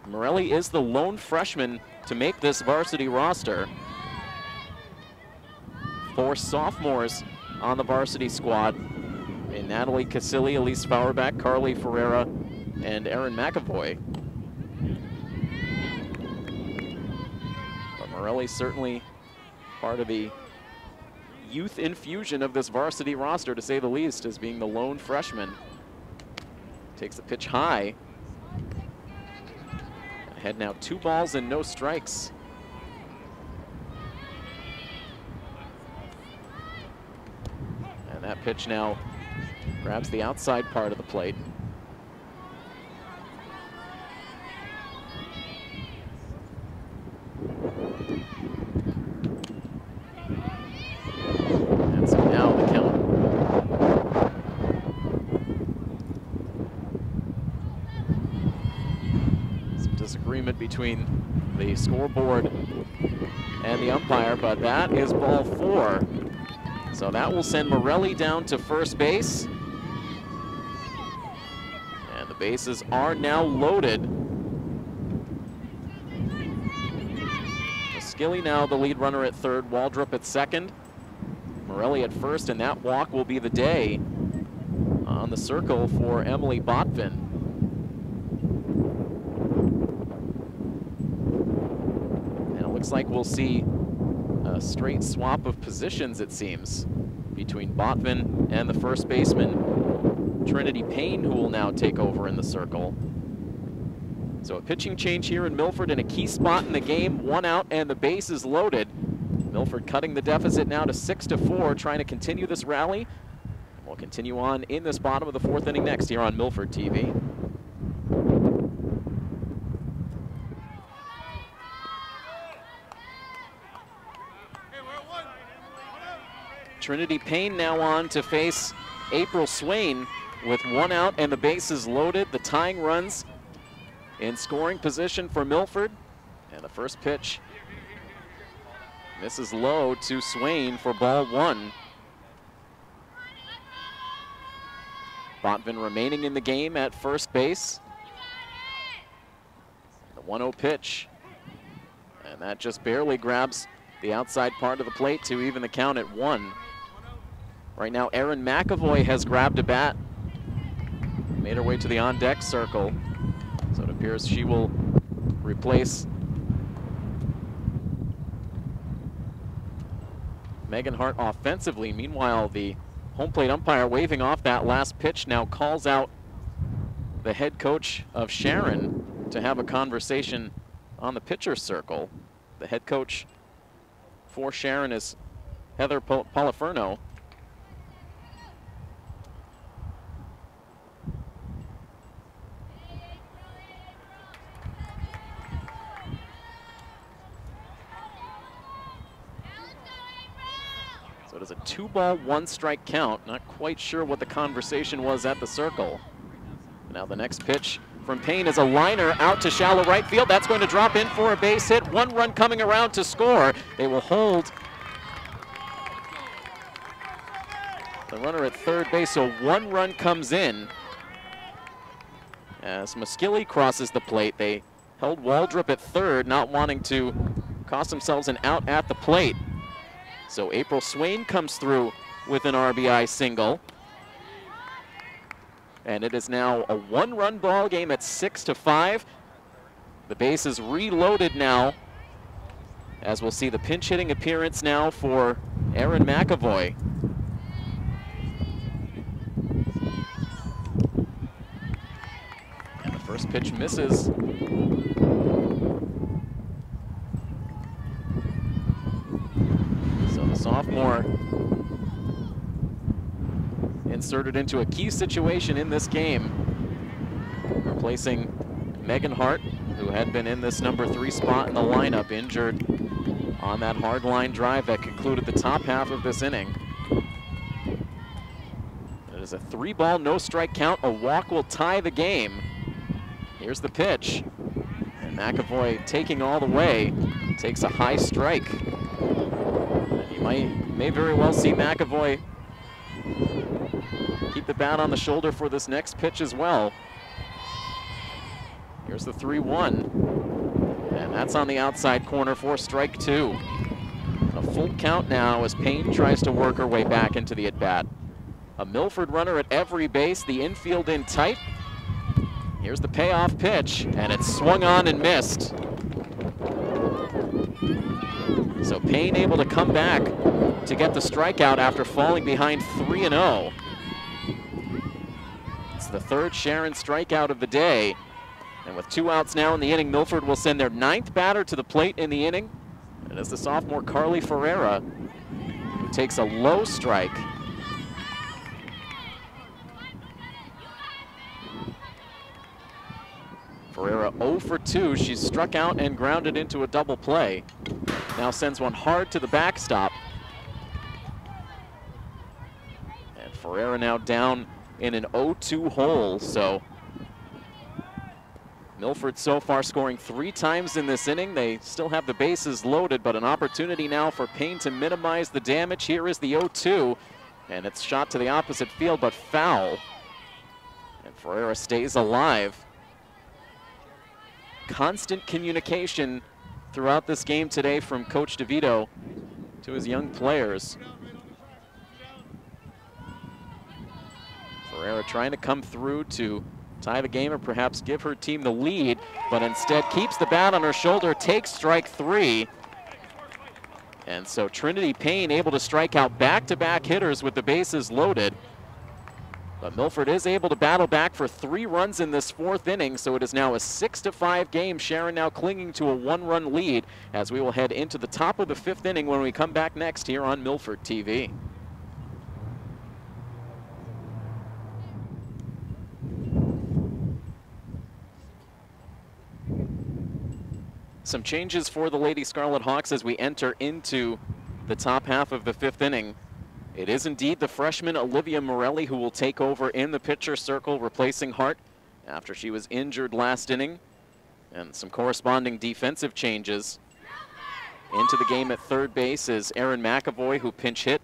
Morelli is the lone freshman to make this varsity roster. 4 sophomores on the varsity squad in Natalie Casilli, Elise Fauerbach, Carly Ferreira, and Erin McAvoy. But Morelli certainly part of the youth infusion of this varsity roster, to say the least, as being the lone freshman. Takes the pitch high. Ahead now, 2 balls and no strikes. And that pitch now grabs the outside part of the plate. And so now the count. Disagreement between the scoreboard and the umpire, but that is ball 4. So that will send Morelli down to first base. And the bases are now loaded. Skilly now the lead runner at third, Waldrop at second, Morelli at first, and that walk will be the day on the circle for Emily Botvin. And it looks like we'll see a straight swap of positions, it seems, between Botvin and the first baseman, Trinity Payne, who will now take over in the circle. So a pitching change here in Milford in a key spot in the game. 1 out and the base is loaded. Milford cutting the deficit now to 6-4, trying to continue this rally. We'll continue on in this bottom of the 4th inning next here on Milford TV. Trinity Payne now on to face April Swain with 1 out and the bases loaded. The tying runs in scoring position for Milford. And the first pitch misses low to Swain for ball 1. Botvin remaining in the game at first base. The 1-0 pitch. And that just barely grabs the outside part of the plate to even the count at 1. Right now, Erin McAvoy has grabbed a bat. Made her way to the on-deck circle. So it appears she will replace Megan Hart offensively. Meanwhile, the home plate umpire waving off that last pitch now calls out the head coach of Sharon to have a conversation on the pitcher circle. The head coach for Sharon is Heather Poliferno. So it is a 2-ball, 1-strike count. Not quite sure what the conversation was at the circle. Now the next pitch from Payne is a liner out to shallow right field. That's going to drop in for a base hit. 1 run coming around to score. They will hold the runner at third base, so 1 run comes in. As Muskilly crosses the plate, they held Waldrop at third, not wanting to cost themselves an out at the plate. So April Swain comes through with an RBI single. And it is now a 1-run ball game at 6-5. The base is reloaded now, as we'll see the pinch hitting appearance now for Erin McAvoy. And the first pitch misses. So the sophomore inserted into a key situation in this game, replacing Megan Hart, who had been in this number 3 spot in the lineup, injured on that hard line drive that concluded the top half of this inning. It is a 3-ball, no-strike count. A walk will tie the game. Here's the pitch. And McAvoy taking all the way, takes a high strike. And you may very well see McAvoy keep the bat on the shoulder for this next pitch as well. Here's the 3-1. And that's on the outside corner for strike 2. A full count now as Payne tries to work her way back into the at-bat. A Milford runner at every base, the infield in tight. Here's the payoff pitch, and it's swung on and missed. So Payne able to come back to get the strikeout after falling behind 3-0. It's the 3rd Sharon strikeout of the day. And with 2 outs now in the inning, Milford will send their 9th batter to the plate in the inning. And it's the sophomore Carly Ferreira, who takes a low strike. Ferreira 0 for 2. She's struck out and grounded into a double play. Now sends one hard to the backstop. And Ferreira now down in an 0-2 hole, so Milford so far scoring 3 times in this inning. They still have the bases loaded, but an opportunity now for Payne to minimize the damage. Here is the 0-2, and it's shot to the opposite field, but foul. And Ferreira stays alive. Constant communication throughout this game today from Coach DeVito to his young players. Ferreira trying to come through to tie the game or perhaps give her team the lead, but instead keeps the bat on her shoulder, takes strike 3. And so Trinity Payne able to strike out back-to-back hitters with the bases loaded. But Milford is able to battle back for 3 runs in this 4th inning, so it is now a 6-5 game. Sharon now clinging to a 1-run lead as we will head into the top of the 5th inning when we come back next here on Milford TV. Some changes for the Lady Scarlet Hawks as we enter into the top half of the 5th inning. It is indeed the freshman Olivia Morelli who will take over in the pitcher circle, replacing Hart after she was injured last inning. And some corresponding defensive changes. Into the game at third base is Erin McAvoy, who pinch hit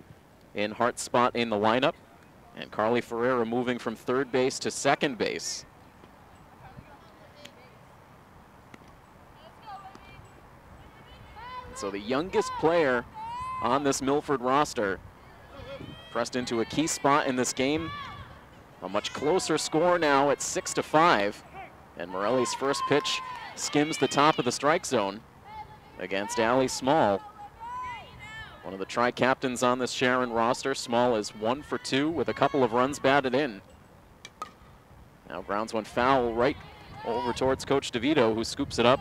in Hart's spot in the lineup. And Carly Ferreira moving from third base to second base. So the youngest player on this Milford roster pressed into a key spot in this game. A much closer score now at 6-5. And Morelli's first pitch skims the top of the strike zone against Allie Small. One of the tri-captains on this Sharon roster. Small is 1 for 2 with a couple of runs batted in. Now grounds one foul right over towards Coach DeVito, who scoops it up.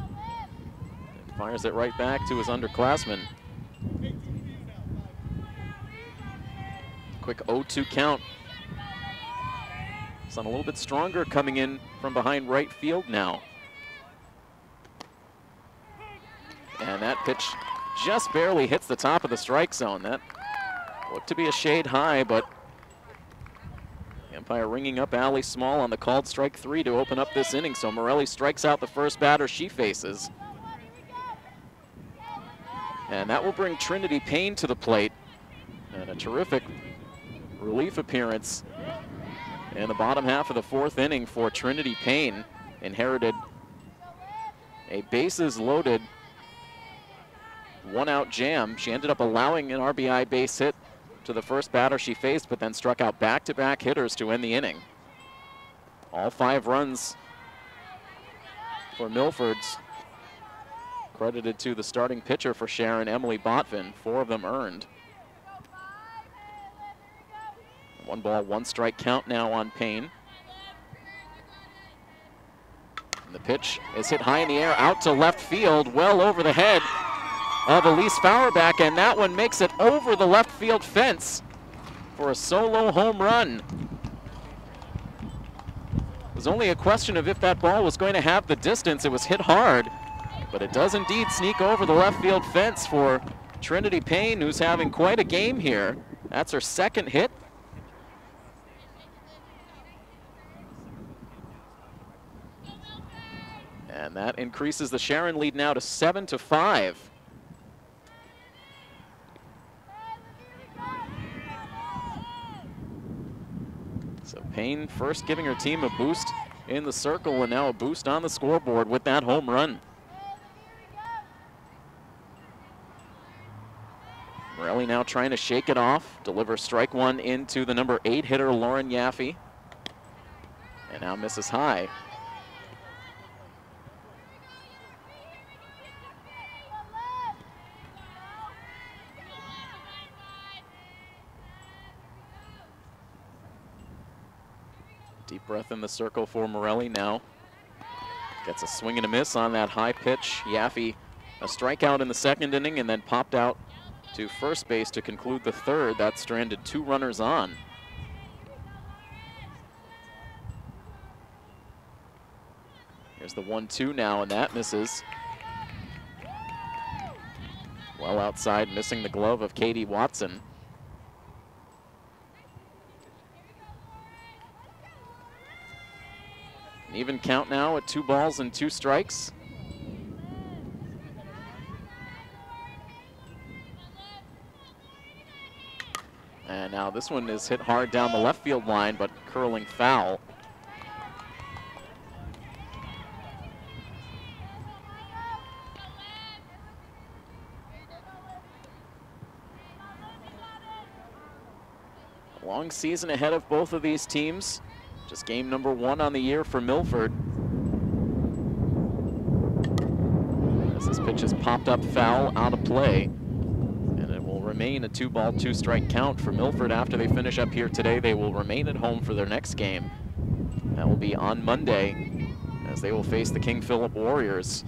Fires it right back to his underclassman. Quick 0-2 count. Sun a little bit stronger coming in from behind right field now. And that pitch just barely hits the top of the strike zone. That looked to be a shade high, but the umpire ringing up Allie Small on the called strike 3 to open up this inning. So Morelli strikes out the first batter she faces. And that will bring Trinity Payne to the plate. And a terrific relief appearance in the bottom half of the 4th inning for Trinity Payne. Inherited a bases loaded 1-out jam. She ended up allowing an RBI base hit to the first batter she faced, but then struck out back-to-back hitters to end the inning. All 5 runs for Milford's credited to the starting pitcher for Sharon, Emily Botvin. 4 of them earned. 1 ball, 1 strike count now on Payne. And the pitch is hit high in the air, out to left field, well over the head of Elise Fauerbach, and that one makes it over the left field fence for a solo home run. It was only a question of if that ball was going to have the distance. It was hit hard, but it does indeed sneak over the left field fence for Trinity Payne, who's having quite a game here. That's her 2nd hit. And that increases the Sharon lead now to 7-5. So Payne first giving her team a boost in the circle, and now a boost on the scoreboard with that home run. Morelli now trying to shake it off, deliver strike 1 into the number 8 hitter, Lauren Yaffe. And now misses high. Deep breath in the circle for Morelli now. Gets a swing and a miss on that high pitch. Yaffe, a strikeout in the 2nd inning, and then popped out to first base to conclude the 3rd. That stranded 2 runners on. Here's the 1-2 now, and that misses. Well outside, missing the glove of Katie Watson. An even count now at 2 balls and 2 strikes. And now this one is hit hard down the left field line, but curling foul. A long season ahead of both of these teams. Just game number 1 on the year for Milford. As this pitch is popped up foul, out of play. And it will remain a 2-ball, 2-strike count for Milford after they finish up here today. They will remain at home for their next game. That will be on Monday as they will face the King Philip Warriors,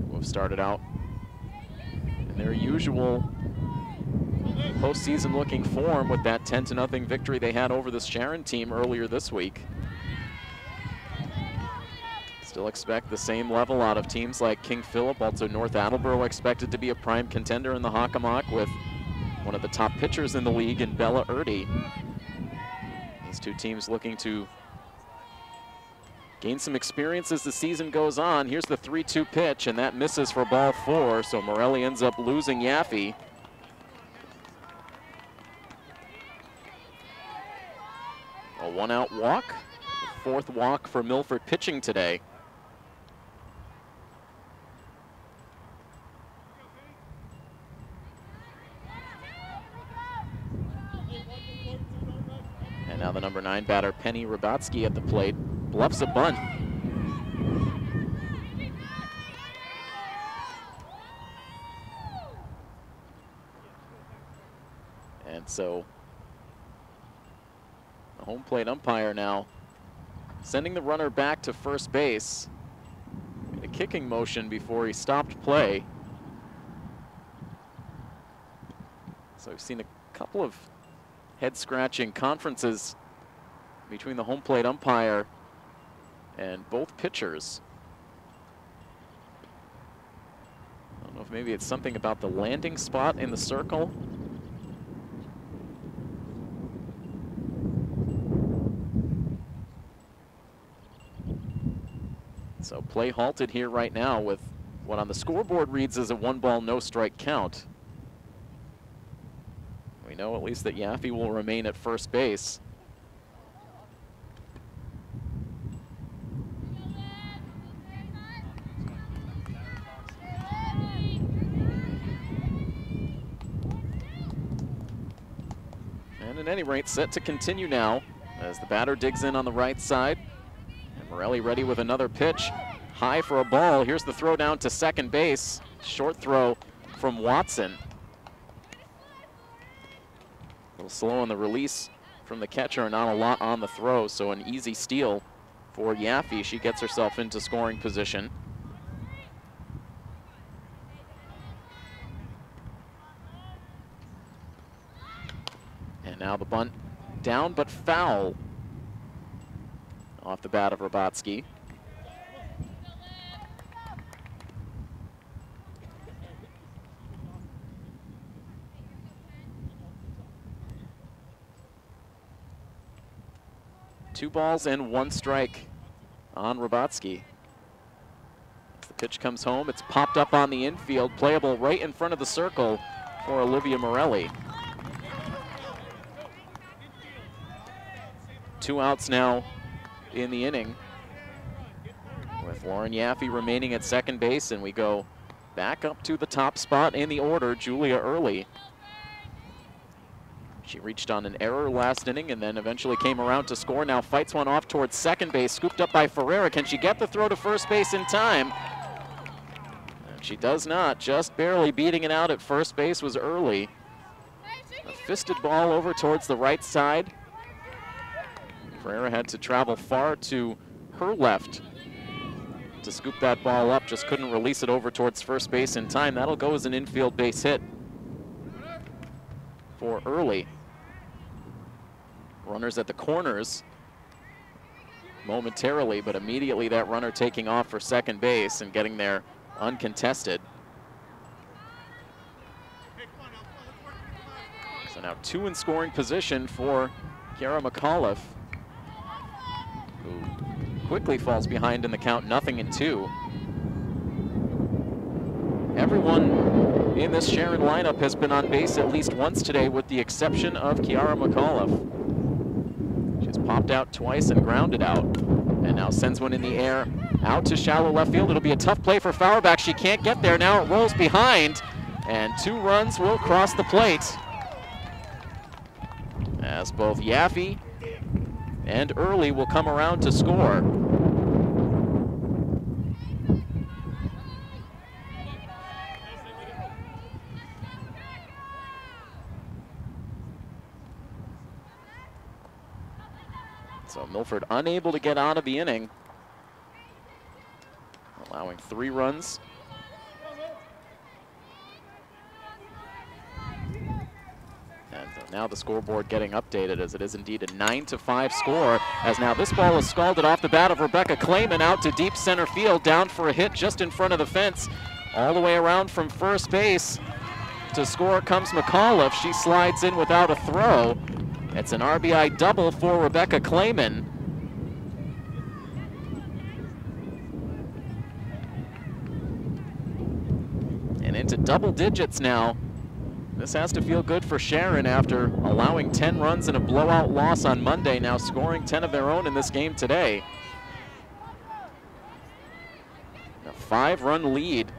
who have started out in their usual postseason looking form with that 10-0 victory they had over the Sharon team earlier this week. Still expect the same level out of teams like King Philip. Also North Attleboro expected to be a prime contender in the Hockomock with one of the top pitchers in the league in Bella Erdy. These two teams looking to gain some experience as the season goes on. Here's the 3-2 pitch, and that misses for ball 4, so Morelli ends up losing Yaffe. A 1-out walk, the 4th walk for Milford pitching today. And now the number 9 batter, Penny Rabatsky, at the plate, bluffs a bunt. And so the home plate umpire now sending the runner back to first base. Made a kicking motion before he stopped play. So we've seen a couple of head-scratching conferences between the home plate umpire and both pitchers. I don't know if maybe it's something about the landing spot in the circle. So play halted here right now with what on the scoreboard reads as a 1-ball, no-strike count. We know at least that Yaffe will remain at first base. And at any rate, set to continue now as the batter digs in on the right side. And Morelli ready with another pitch. High for a ball. Here's the throw down to second base. Short throw from Watson. A little slow on the release from the catcher, not a lot on the throw, so an easy steal for Yaffe. She gets herself into scoring position. And now the bunt down but foul off the bat of Rabatsky. Two balls and 1 strike on Rabatsky. As the pitch comes home, it's popped up on the infield, playable right in front of the circle for Olivia Morelli. 2 outs now in the inning, with Lauren Yaffe remaining at second base, and we go back up to the top spot in the order, Julia Early. She reached on an error last inning and then eventually came around to score. Now fights one off towards second base, scooped up by Ferreira. Can she get the throw to first base in time? And she does not. Just barely beating it out at first base was Early. A fisted ball over towards the right side. Ferreira had to travel far to her left to scoop that ball up. Just couldn't release it over towards first base in time. That'll go as an infield base hit for Early. Runners at the corners momentarily, but immediately that runner taking off for second base and getting there uncontested. So now 2 in scoring position for Kiara McAuliffe, who quickly falls behind in the count, 0-2. Everyone in this Sharon lineup has been on base at least once today, with the exception of Kiara McAuliffe. She's popped out twice and grounded out, and now sends one in the air out to shallow left field. It'll be a tough play for Fauerbach. She can't get there. Now it rolls behind, and 2 runs will cross the plate, as both Yaffe and Early will come around to score. So Milford unable to get out of the inning, allowing 3 runs. And now the scoreboard getting updated, as it is indeed a 9-5 score, as now this ball is scalded off the bat of Rebecca Clayman out to deep center field, down for a hit just in front of the fence. All the way around from first base to score comes McAuliffe. She slides in without a throw. It's an RBI double for Rebecca Clayman. And into double digits now. This has to feel good for Sharon after allowing 10 runs in a blowout loss on Monday, now scoring 10 of their own in this game today. A 5-run lead.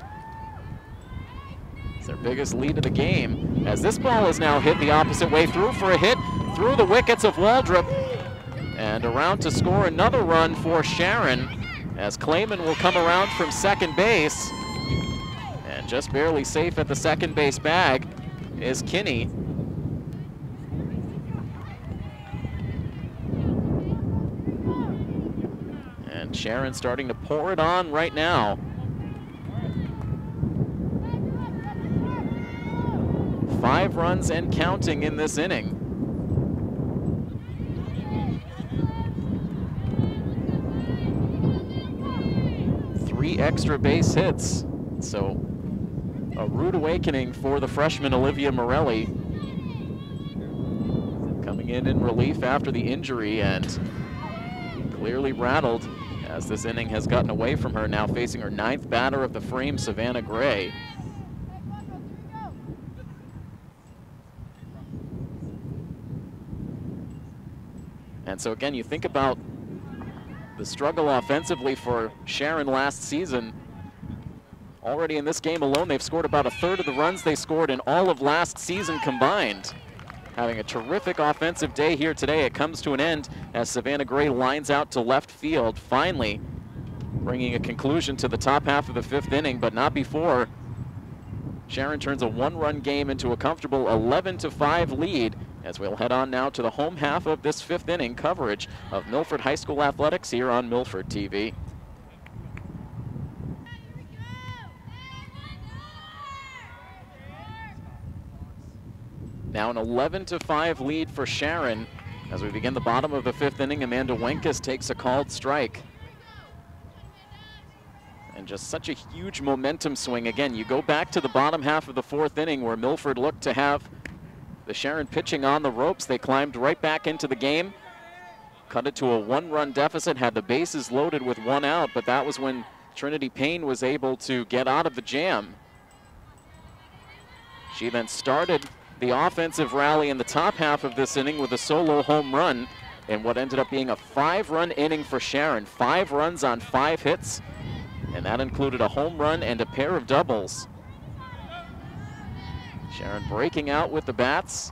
It's their biggest lead of the game, as this ball is now hit the opposite way through for a hit through the wickets of Waldrop, and around to score another run for Sharon, as Clayman will come around from second base, and just barely safe at the second base bag is Kinney. And Sharon starting to pour it on right now. 5 runs and counting in this inning. 3 extra base hits. So a rude awakening for the freshman Olivia Morelli, coming in relief after the injury, and clearly rattled as this inning has gotten away from her, now facing her 9th batter of the frame, Savannah Gray. And so again, you think about the struggle offensively for Sharon last season. Already in this game alone, they've scored about 1/3 of the runs they scored in all of last season combined. Having a terrific offensive day here today. It comes to an end as Savannah Gray lines out to left field, finally bringing a conclusion to the top half of the 5th inning, but not before Sharon turns a 1-run game into a comfortable 11-5 lead, as we'll head on now to the home half of this 5th inning coverage of Milford High School athletics here on Milford TV. Now an 11-5 lead for Sharon. As we begin the bottom of the 5th inning, Amanda Wenkus takes a called strike. And just such a huge momentum swing. Again, you go back to the bottom half of the 4th inning where Milford looked to have the Sharon pitching on the ropes. They climbed right back into the game, cut it to a 1-run deficit, had the bases loaded with 1 out, but that was when Trinity Payne was able to get out of the jam. She then started the offensive rally in the top half of this inning with a solo home run in what ended up being a 5-run inning for Sharon. 5 runs on 5 hits, and that included a home run and a pair of doubles. Sharon breaking out with the bats.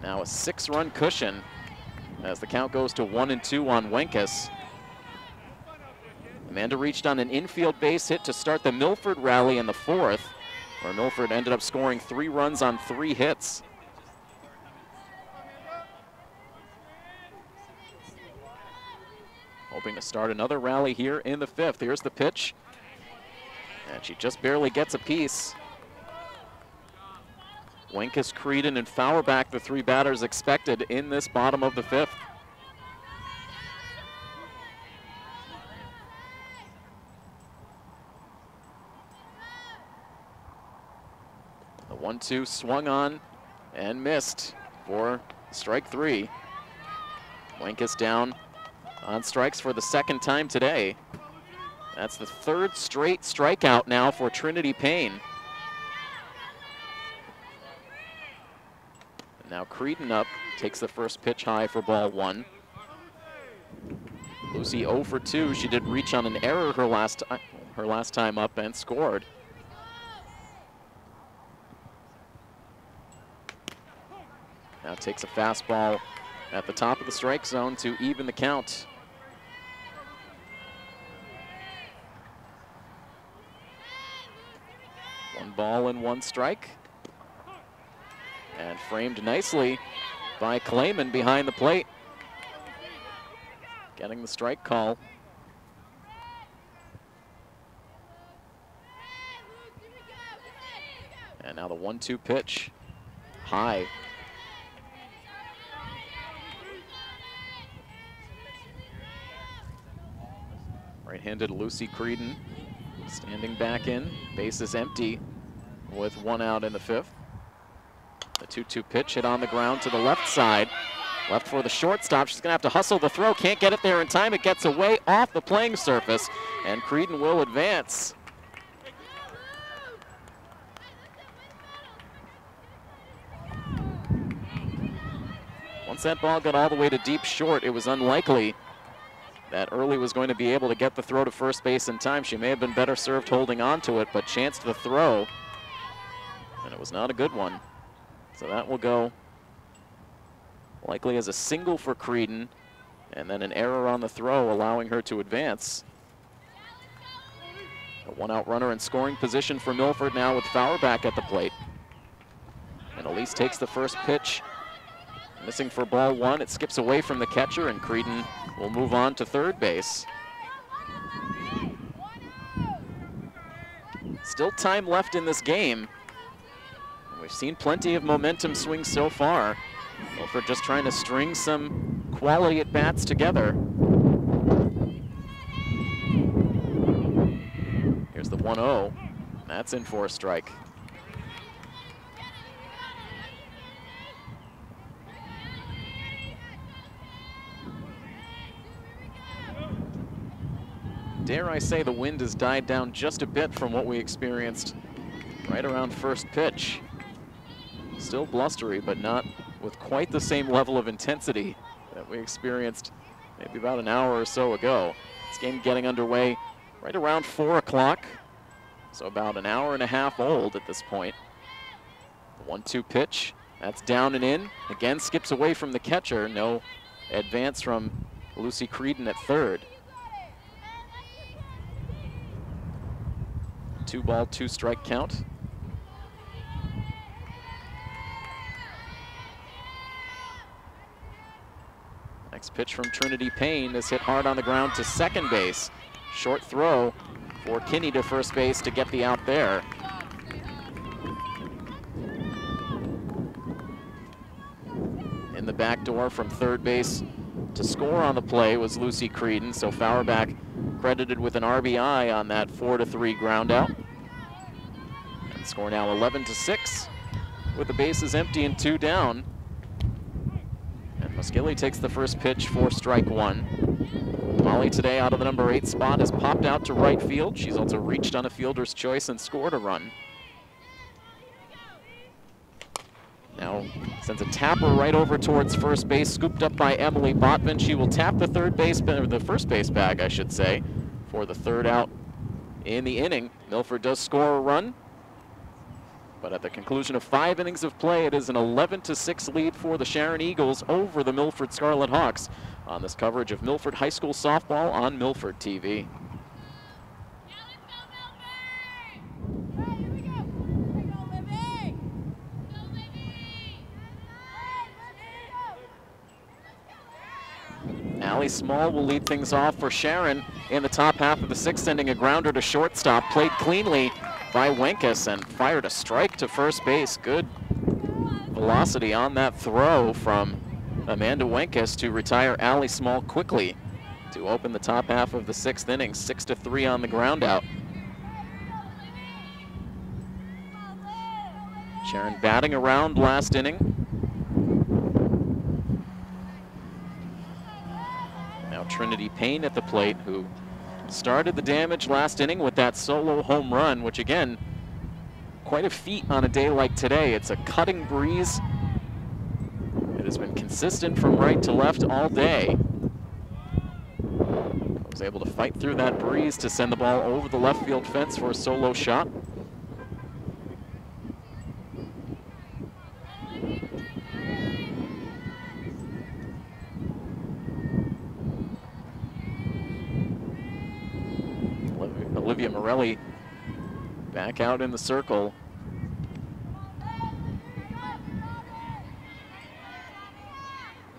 Now a 6-run cushion as the count goes to 1-2 on Wenkus. Amanda reached on an infield base hit to start the Milford rally in the 4th, where Milford ended up scoring 3 runs on 3 hits. Hoping to start another rally here in the 5th. Here's the pitch, and she just barely gets a piece. Wenkus, Creedon, and Fauerbach, the 3 batters expected in this bottom of the 5th. The 1-2 swung on and missed for strike 3. Wenkus down on strikes for the second time today. That's the third straight strikeout now for Trinity Payne. And now Creedon up, takes the first pitch high for ball 1. Lucy 0 for 2. She did reach on an error her last time up and scored. Now takes a fastball at the top of the strike zone to even the count. One ball and one strike. And framed nicely by Clayman behind the plate. Getting the strike call. And now the 1-2 pitch. High. Right-handed Lucy Creedon standing back in. Base is empty with 1 out in the 5th. The 2-2 pitch hit on the ground to the left side. Left for the shortstop. She's going to have to hustle the throw. Can't get it there in time. It gets away off the playing surface, and Creedon will advance. Once that ball got all the way to deep short, it was unlikely that Early was going to be able to get the throw to first base in time. She may have been better served holding on to it, but chanced the throw, and it was not a good one. So that will go likely as a single for Creedon, and then an error on the throw allowing her to advance. A 1-out runner in scoring position for Milford now with Fowler back at the plate. And Elise takes the first pitch, missing for ball 1. It skips away from the catcher, and Creedon will move on to third base. Still time left in this game. We've seen plenty of momentum swings so far. Milford just trying to string some quality at-bats together. Here's the 1-0. That's in for a strike. Dare I say the wind has died down just a bit from what we experienced right around first pitch. Still blustery, but not with quite the same level of intensity that we experienced maybe about an hour or so ago. This game getting underway right around 4 o'clock, so about an hour and a half old at this point. The 1-2 pitch, that's down and in. Again, skips away from the catcher. No advance from Lucy Creedon at third. 2-ball, 2-strike count. Next pitch from Trinity Payne is hit hard on the ground to second base. Short throw for Kinney to first base to get the out there. In the back door from third base to score on the play was Lucy Creedon, so Fauerbach credited with an RBI on that 4-3 ground out. And score now 11-6 with the bases empty and 2 down. Moskili takes the first pitch for strike 1. Molly today out of the number 8 spot has popped out to right field. She's also reached on a fielder's choice and scored a run. Now sends a tapper right over towards first base, scooped up by Emily Botvin. She will tap the the first base bag, I should say, for the 3rd out in the inning. Milford does score a run, but at the conclusion of 5 innings of play, it is an 11-6 lead for the Sharon Eagles over the Milford Scarlet Hawks on this coverage of Milford High School softball on Milford TV. Allie Small will lead things off for Sharon in the top half of the 6th inning. A grounder to shortstop, played cleanly by Wenkes and fired a strike to first base. Good velocity on that throw from Amanda Wenkes to retire Allie Small quickly to open the top half of the 6th inning. 6-3 on the ground out. Sharon batting around last inning. Now Trinity Payne at the plate, who started the damage last inning with that solo home run, which again, quite a feat on a day like today. It's a cutting breeze. It has been consistent from right to left all day. Was able to fight through that breeze to send the ball over the left field fence for a solo shot. Olivia Morelli back out in the circle.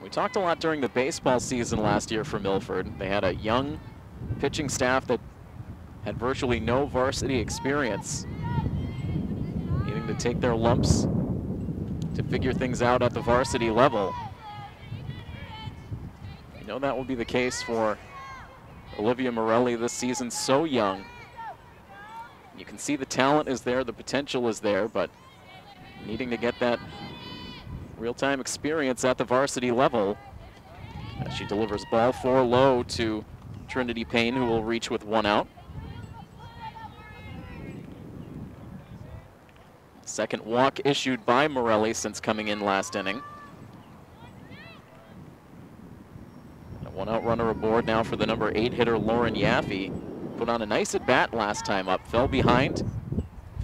We talked a lot during the baseball season last year for Milford. They had a young pitching staff that had virtually no varsity experience, needing to take their lumps to figure things out at the varsity level. You know that will be the case for Olivia Morelli this season, so young. You can see the talent is there, the potential is there, but needing to get that real-time experience at the varsity level. As she delivers ball 4 low to Trinity Payne, who will reach with 1 out. Second walk issued by Morelli since coming in last inning. And a 1-out runner aboard now for the number 8 hitter Lauren Yaffe. Put on a nice at bat last time up, fell behind,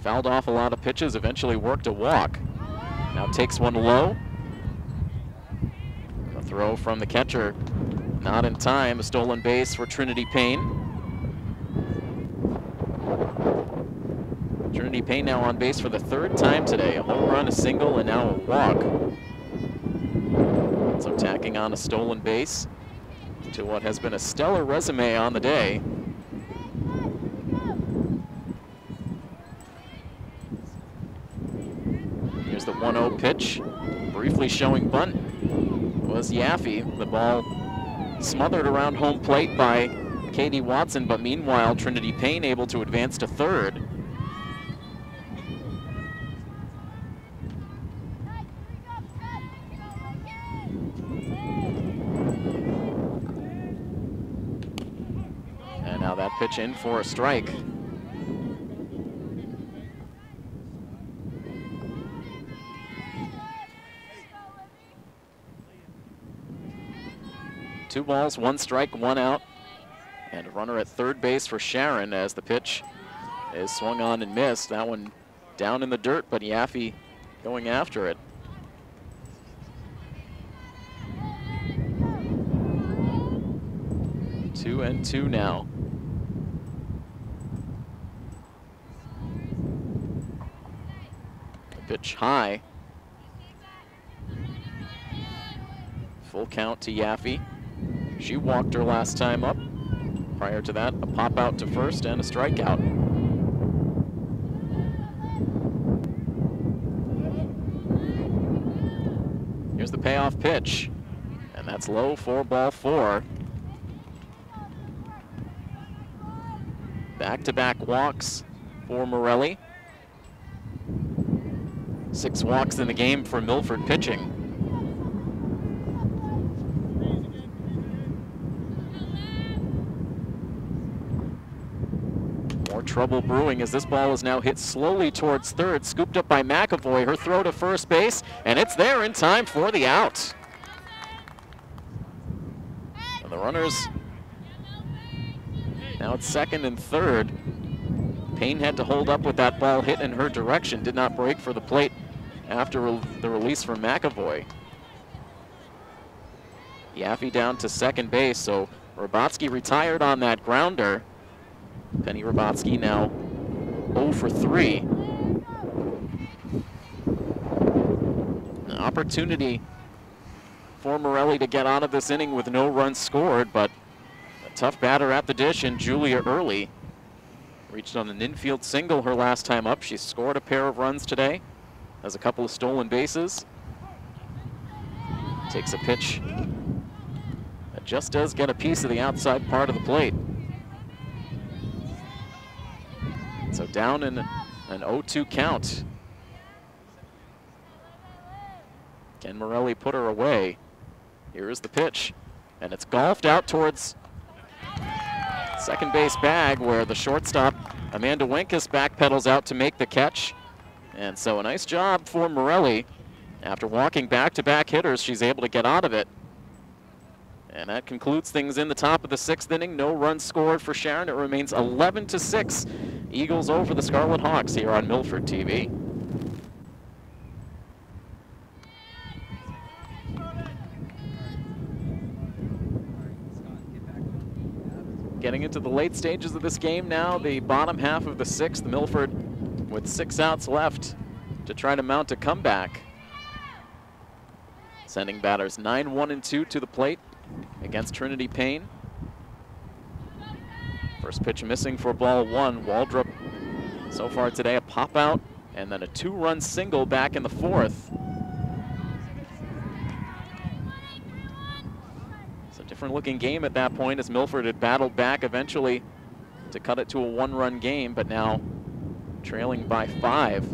fouled off a lot of pitches, eventually worked a walk. Now takes one low. A throw from the catcher, not in time. A stolen base for Trinity Payne. Trinity Payne now on base for the 3rd time today. A home run, a single, and now a walk. So tacking on a stolen base to what has been a stellar resume on the day. Here's the 1-0 pitch. Briefly showing bunt was Yaffe. The ball smothered around home plate by Katie Watson, but meanwhile Trinity Payne able to advance to 3rd. And now that pitch in for a strike. Two balls, 1 strike, 1 out. And a runner at 3rd base for Sharon as the pitch is swung on and missed. That one down in the dirt, but Yaffe going after it. Two and two now. The pitch high. Full count to Yaffe. She walked her last time up. Prior to that, a pop out to 1st and a strikeout. Here's the payoff pitch, and that's low for ball 4. Back-to-back walks for Morelli. 6 walks in the game for Milford pitching. Trouble brewing as this ball is now hit slowly towards 3rd, scooped up by McAvoy. Her throw to 1st base, and it's there in time for the out. And the runners now at 2nd and 3rd. Payne had to hold up with that ball hit in her direction, did not break for the plate after the release from McAvoy. Yaffe down to 2nd base, so Robotsky retired on that grounder. Penny Robotsky now 0 for 3. An opportunity for Morelli to get out of this inning with no runs scored, but a tough batter at the dish in Julia Early. Reached on an infield single her last time up. She scored a pair of runs today. Has a couple of stolen bases. Takes a pitch that just does get a piece of the outside part of the plate. So down in an 0-2 count. Can Morelli put her away? Here is the pitch. And it's golfed out towards second base bag, where the shortstop, Amanda Wenkes, backpedals out to make the catch. And so a nice job for Morelli. After walking back-to-back hitters, she's able to get out of it. And that concludes things in the top of the 6th inning. No runs scored for Sharon. It remains 11-6. Eagles over the Scarlet Hawks here on Milford TV. Getting into the late stages of this game now, the bottom half of the 6th, Milford with 6 outs left to try to mount a comeback. Sending batters 9, 1, and 2 to the plate against Trinity Payne. First pitch missing for ball 1. Waldrop so far today a pop out and then a 2-run single back in the 4th. Different looking game at that point, as Milford had battled back eventually to cut it to a 1-run game, but now trailing by 5.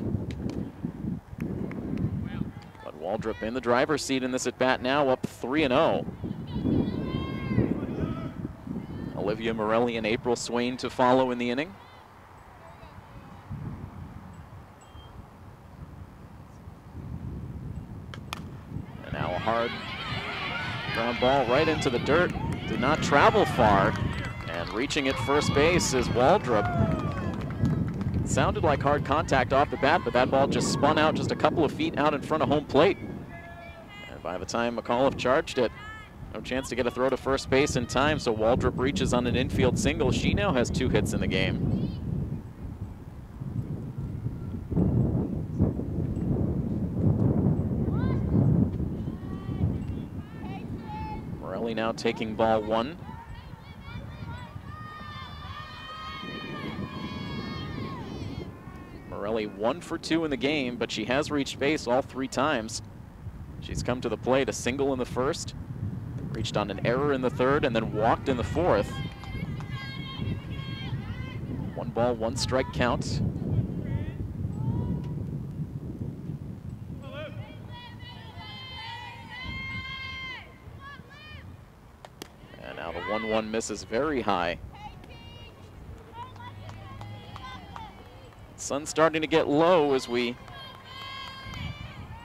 But Waldrop in the driver's seat in this at bat now, up 3-0. Olivia Morelli and April Swain to follow in the inning. And now a hard ground ball right into the dirt. Did not travel far. And reaching at first base is Waldrop. It sounded like hard contact off the bat, but that ball just spun out just a couple of feet out in front of home plate. And by the time McAuliffe charged it, no chance to get a throw to first base in time, so Waldrop reaches on an infield single. She now has 2 hits in the game. Now taking ball 1. Morelli 1 for 2 in the game, but she has reached base all 3 times. She's come to the plate, a single in the 1st, reached on an error in the 3rd, and then walked in the 4th. 1 ball, 1 strike count. Now the 1-1 misses very high. Sun's starting to get low as we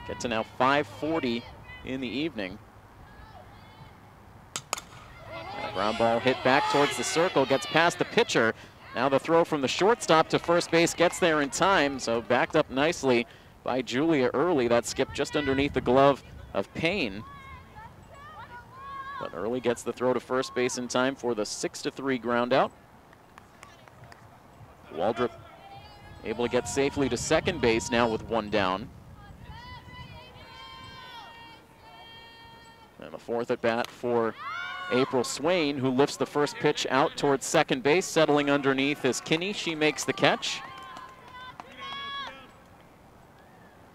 get to now 5:40 in the evening. And a ground ball hit back towards the circle, gets past the pitcher. Now the throw from the shortstop to first base gets there in time, so backed up nicely by Julia Early. That skipped just underneath the glove of Payne. But Early gets the throw to first base in time for the 6-3 ground out. Waldrop able to get safely to second base now with 1 down. And the 4th at bat for April Swain, who lifts the first pitch out towards second base. Settling underneath is Kinney. She makes the catch.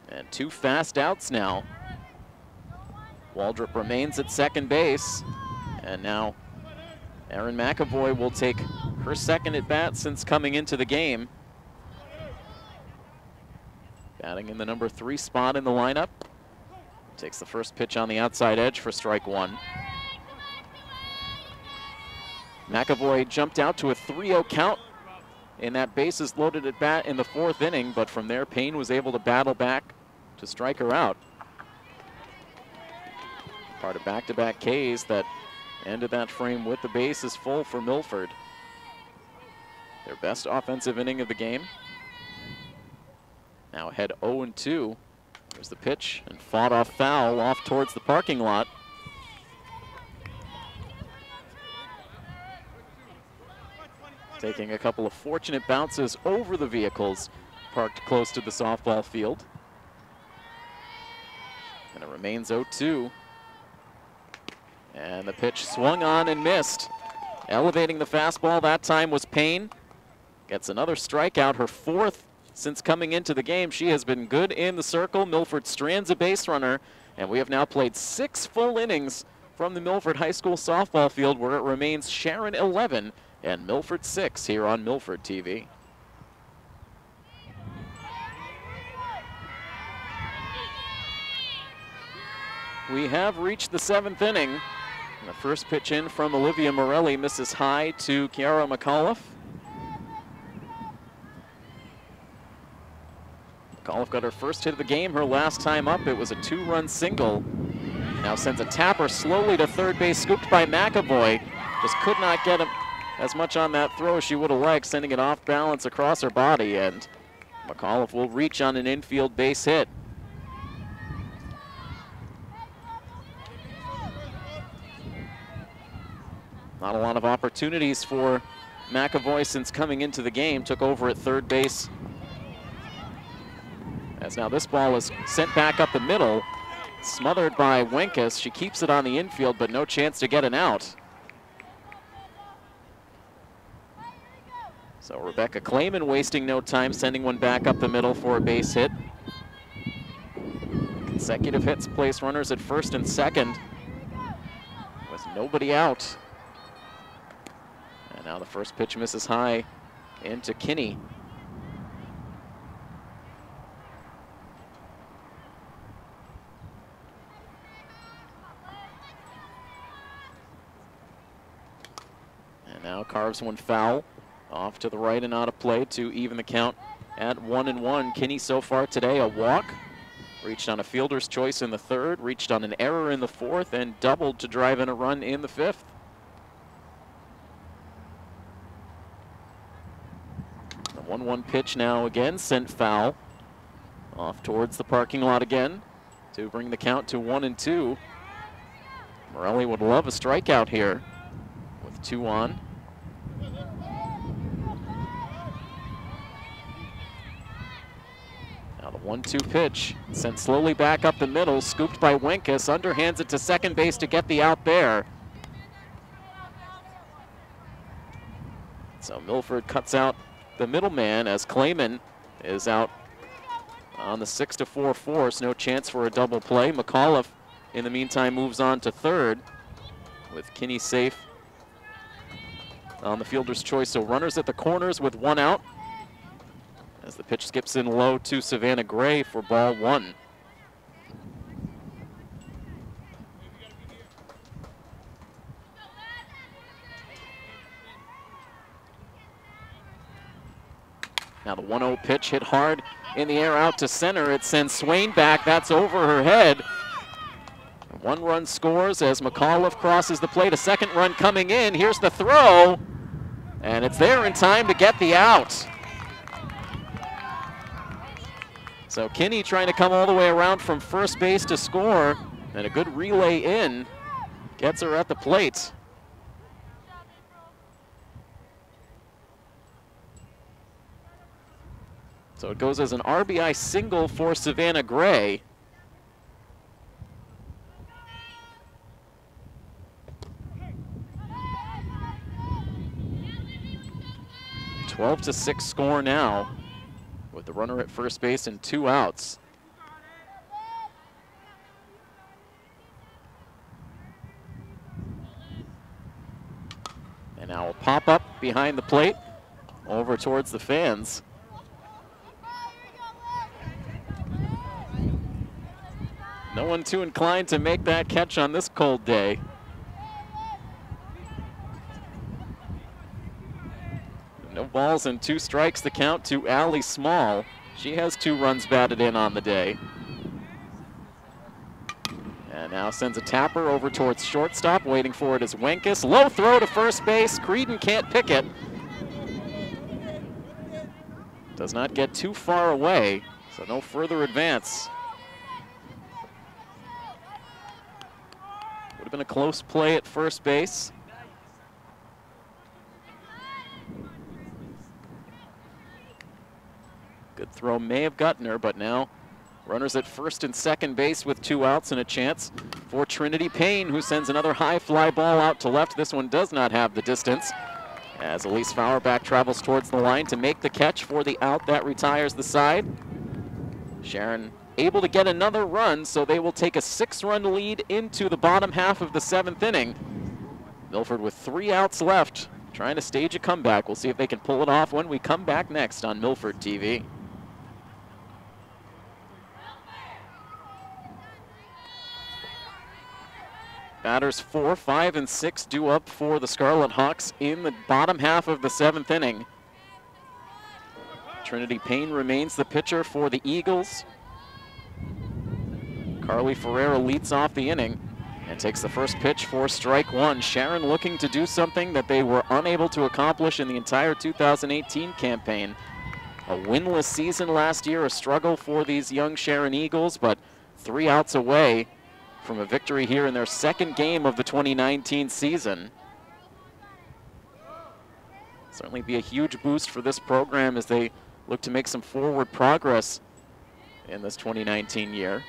And 2 fast outs now. Waldrop remains at second base, and now Erin McAvoy will take her 2nd at bat since coming into the game. Batting in the number 3 spot in the lineup. Takes the first pitch on the outside edge for strike 1. McAvoy jumped out to a 3-0 count in that bases loaded at bat in the 4th inning, but from there Payne was able to battle back to strike her out. Part of back-to-back Ks that ended that frame with the bases full for Milford. Their best offensive inning of the game. Now ahead 0-2. There's the pitch and fought off foul off towards the parking lot. Taking a couple of fortunate bounces over the vehicles parked close to the softball field. And it remains 0-2. And the pitch swung on and missed. Elevating the fastball that time was Payne. Gets another strikeout, her 4th since coming into the game. She has been good in the circle. Milford strands a base runner, and we have now played 6 full innings from the Milford High School softball field, where it remains Sharon 11 and Milford 6 here on Milford TV. We have reached the 7th inning. And the first pitch in from Olivia Morelli misses high to Kiara McAuliffe. McAuliffe got her first hit of the game. Her last time up, it was a 2-run single. Now sends a tapper slowly to third base, scooped by McAvoy. Just could not get him as much on that throw as she would have liked, sending it off balance across her body, and McAuliffe will reach on an infield base hit. Not a lot of opportunities for McAvoy since coming into the game. Took over at third base. As now this ball is sent back up the middle, smothered by Wenkes. She keeps it on the infield, but no chance to get an out. So Rebecca Clayman wasting no time, sending one back up the middle for a base hit. Consecutive hits place runners at first and second with nobody out. And now the first pitch misses high into Kinney. And now carves one foul. Off to the right and out of play to even the count at 1-1. Kinney so far today a walk. Reached on a fielder's choice in the third, reached on an error in the fourth, and doubled to drive in a run in the fifth. The 1-1 pitch now again sent foul. Off towards the parking lot again to bring the count to 1-2. Morelli would love a strikeout here with 2 on. Now the 1-2 pitch sent slowly back up the middle, scooped by Wenkes, underhands it to second base to get the out there. So Milford cuts out the middleman as Clayman is out on the 6-4 force. No chance for a double play. McAuliffe in the meantime moves on to third with Kinney safe on the fielder's choice. So runners at the corners with 1 out, as the pitch skips in low to Savannah Gray for ball 1. Now the 1-0 pitch hit hard in the air out to center. It sends Swain back. That's over her head. 1 run scores as McAuliffe crosses the plate. A second run coming in. Here's the throw, and it's there in time to get the out. So Kinney trying to come all the way around from first base to score, and a good relay in gets her at the plate. So it goes as an RBI single for Savannah Gray. A 12-6 score now, with the runner at first base and 2 outs. And now a pop-up behind the plate, over towards the fans. No one too inclined to make that catch on this cold day. No balls and 2 strikes, the count to Allie Small. She has 2 runs batted in on the day. And now sends a tapper over towards shortstop. Waiting for it is Wenkes. Low throw to first base. Creedon can't pick it. Does not get too far away, so no further advance. Would have been a close play at first base. Good throw may have gotten her, but now runners at first and second base with 2 outs and a chance for Trinity Payne, who sends another high fly ball out to left. This one does not have the distance, as Elise Fauerbach travels towards the line to make the catch for the out that retires the side. Sharon able to get another run, so they will take a 6-run lead into the bottom half of the 7th inning. Milford with 3 outs left, trying to stage a comeback. We'll see if they can pull it off when we come back next on Milford TV. Batters 4, 5, and 6 due up for the Scarlet Hawks in the bottom half of the 7th inning. Trinity Payne remains the pitcher for the Eagles. Carly Ferreira leads off the inning and takes the first pitch for strike one. Sharon looking to do something that they were unable to accomplish in the entire 2018 campaign. A winless season last year, a struggle for these young Sharon Eagles, but 3 outs away from a victory here in their second game of the 2019 season. Certainly be a huge boost for this program as they look to make some forward progress in this 2019 year.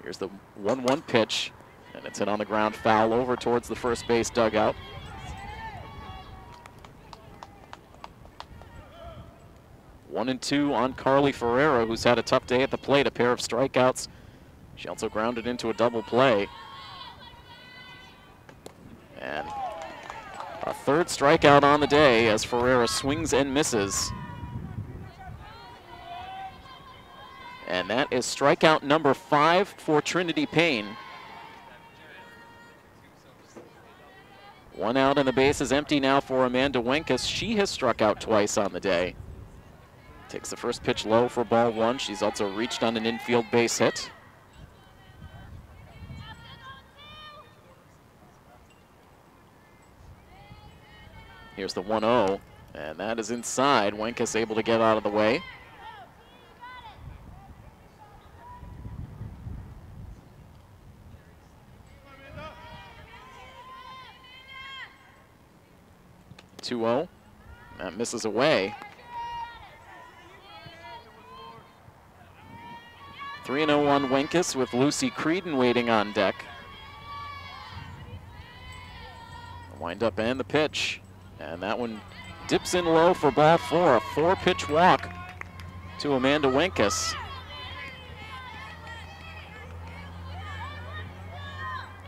Here's the 1-1 pitch, and it's hit on the ground, foul over towards the first base dugout. One and two on Carly Ferreira, who's had a tough day at the plate, a pair of strikeouts. She also grounded into a double play. And a third strikeout on the day as Ferreira swings and misses. And that is strikeout number 5 for Trinity Payne. 1 out and the base is empty now for Amanda Wenkes. She has struck out twice on the day. Takes the first pitch low for ball 1. She's also reached on an infield base hit. Here's the 1-0, and that is inside. Wenkes able to get out of the way. That misses away. 3-0 on Wenkes with Lucy Creedon waiting on deck. The wind-up and the pitch. And that one dips in low for ball 4. A 4-pitch walk to Amanda Wenkes.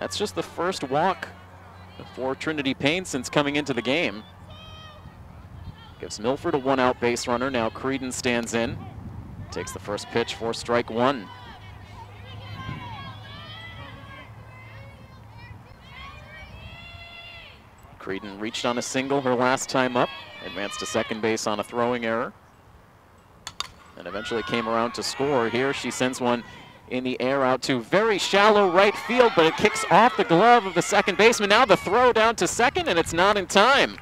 That's just the first walk for Trinity Payne since coming into the game. Gives Milford a 1-out base runner. Now Creedon stands in. Takes the first pitch for strike 1. Creedon reached on a single her last time up, advanced to second base on a throwing error, and eventually came around to score. Here she sends one in the air out to very shallow right field, but it kicks off the glove of the second baseman. Now the throw down to second, and it's not in time.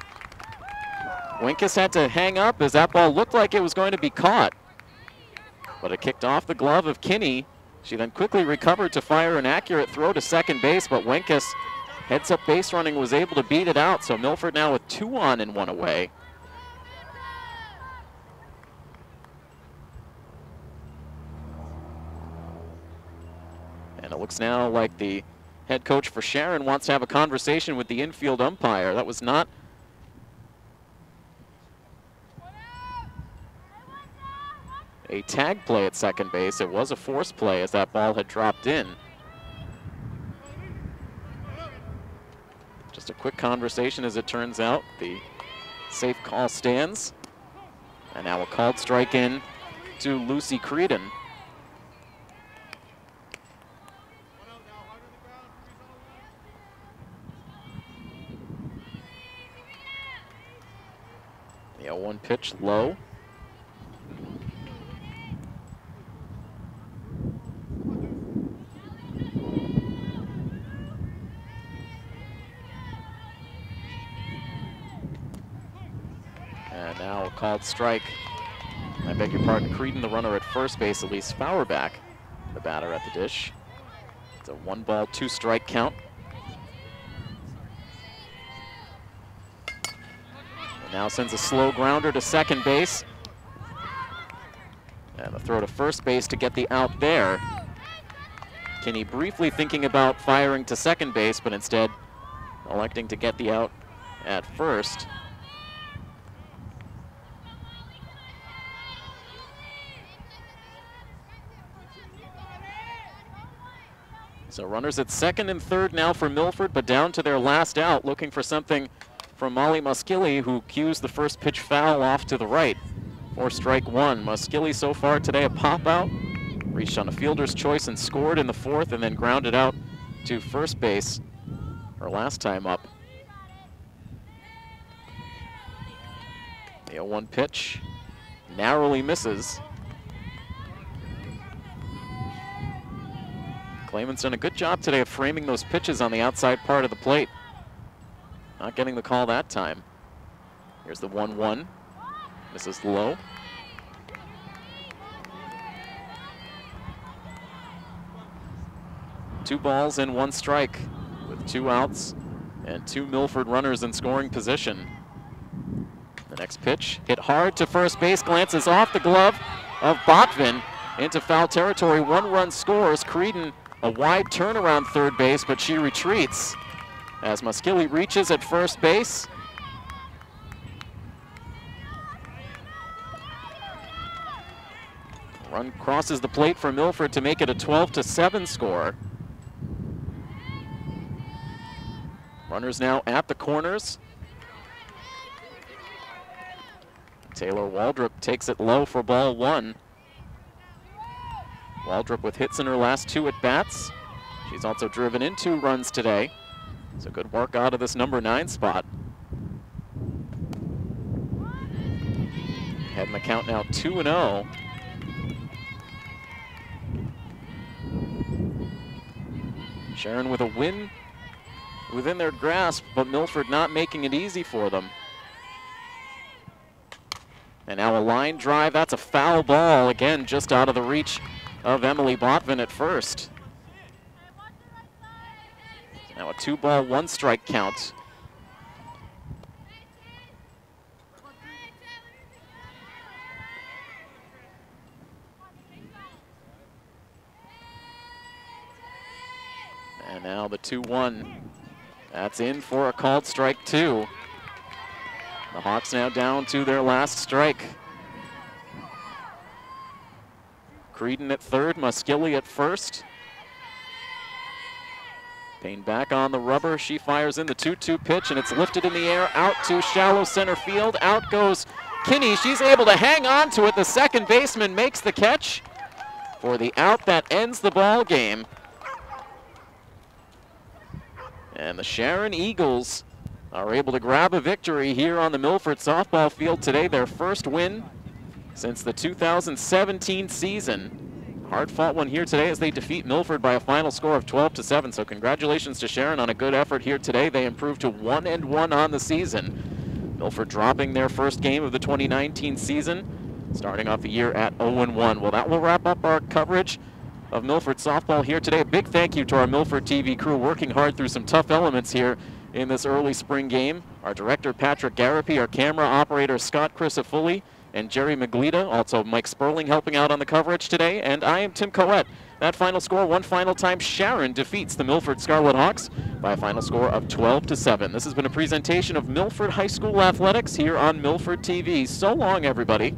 Wenkes had to hang up as that ball looked like it was going to be caught, but it kicked off the glove of Kinney. She then quickly recovered to fire an accurate throw to second base, but Wenkes heads up base running was able to beat it out. So Milford now with 2 on and 1 away. And it looks now like the head coach for Sharon wants to have a conversation with the infield umpire. That was not a tag play at second base. It was a force play as that ball had dropped in. Just a quick conversation as it turns out. The safe call stands. And now a called strike in to Lucy Creedon. The 0-1 pitch low. Now a called strike. I beg your pardon, Creedon, the runner at first base, at least Fauerback, the batter at the dish. It's a 1-ball, 2-strike count. And now sends a slow grounder to second base. And the throw to first base to get the out there. Kinney briefly thinking about firing to second base, but instead electing to get the out at first. So runners at second and third now for Milford, but down to their last out, looking for something from Molly Muskilly, who cues the first pitch foul off to the right for strike 1. Muskilly so far today a pop out, reached on a fielder's choice and scored in the 4th, and then grounded out to first base her last time up. The 0-1 pitch narrowly misses. Clayman's done a good job today of framing those pitches on the outside part of the plate. Not getting the call that time. Here's the 1-1. Misses low. Two balls and one strike with 2 outs and 2 Milford runners in scoring position. The next pitch hit hard to first base, glances off the glove of Botvin into foul territory. 1 run scores. Creedon a wide turnaround third base, but she retreats as Muskilly reaches at first base. Run crosses the plate for Milford to make it a 12-7 score. Runners now at the corners. Taylor Waldrop takes it low for ball 1. Waldrop with hits in her last 2 at-bats. She's also driven in 2 runs today. So good work out of this number 9 spot. Heading the count now 2-0. Sharon with a win within their grasp, but Milford not making it easy for them. And now a line drive, that's a foul ball, again just out of the reach of Emily Botvin at first. Now a 2-ball, 1-strike count. And now the 2-1. That's in for a called strike 2. The Hawks now down to their last strike. Creedon at third, Muskilly at first. Payne back on the rubber. She fires in the 2-2 pitch, and it's lifted in the air out to shallow center field. Out goes Kinney. She's able to hang on to it. The second baseman makes the catch for the out that ends the ball game. And the Sharon Eagles are able to grab a victory here on the Milford softball field today, their first win since the 2017 season. Hard-fought one here today as they defeat Milford by a final score of 12-7. So congratulations to Sharon on a good effort here today. They improved to 1-1 on the season. Milford dropping their first game of the 2019 season, starting off the year at 0-1. Well, that will wrap up our coverage of Milford softball here today. A big thank you to our Milford TV crew working hard through some tough elements here in this early spring game. Our director, Patrick Garapi, our camera operator, Scott Crisafulli, and Jerry Maglita, also Mike Sperling helping out on the coverage today, and I am Tim Coette. That final score, one final time, Sharon defeats the Milford Scarlet Hawks by a final score of 12-7. This has been a presentation of Milford High School Athletics here on Milford TV. So long, everybody.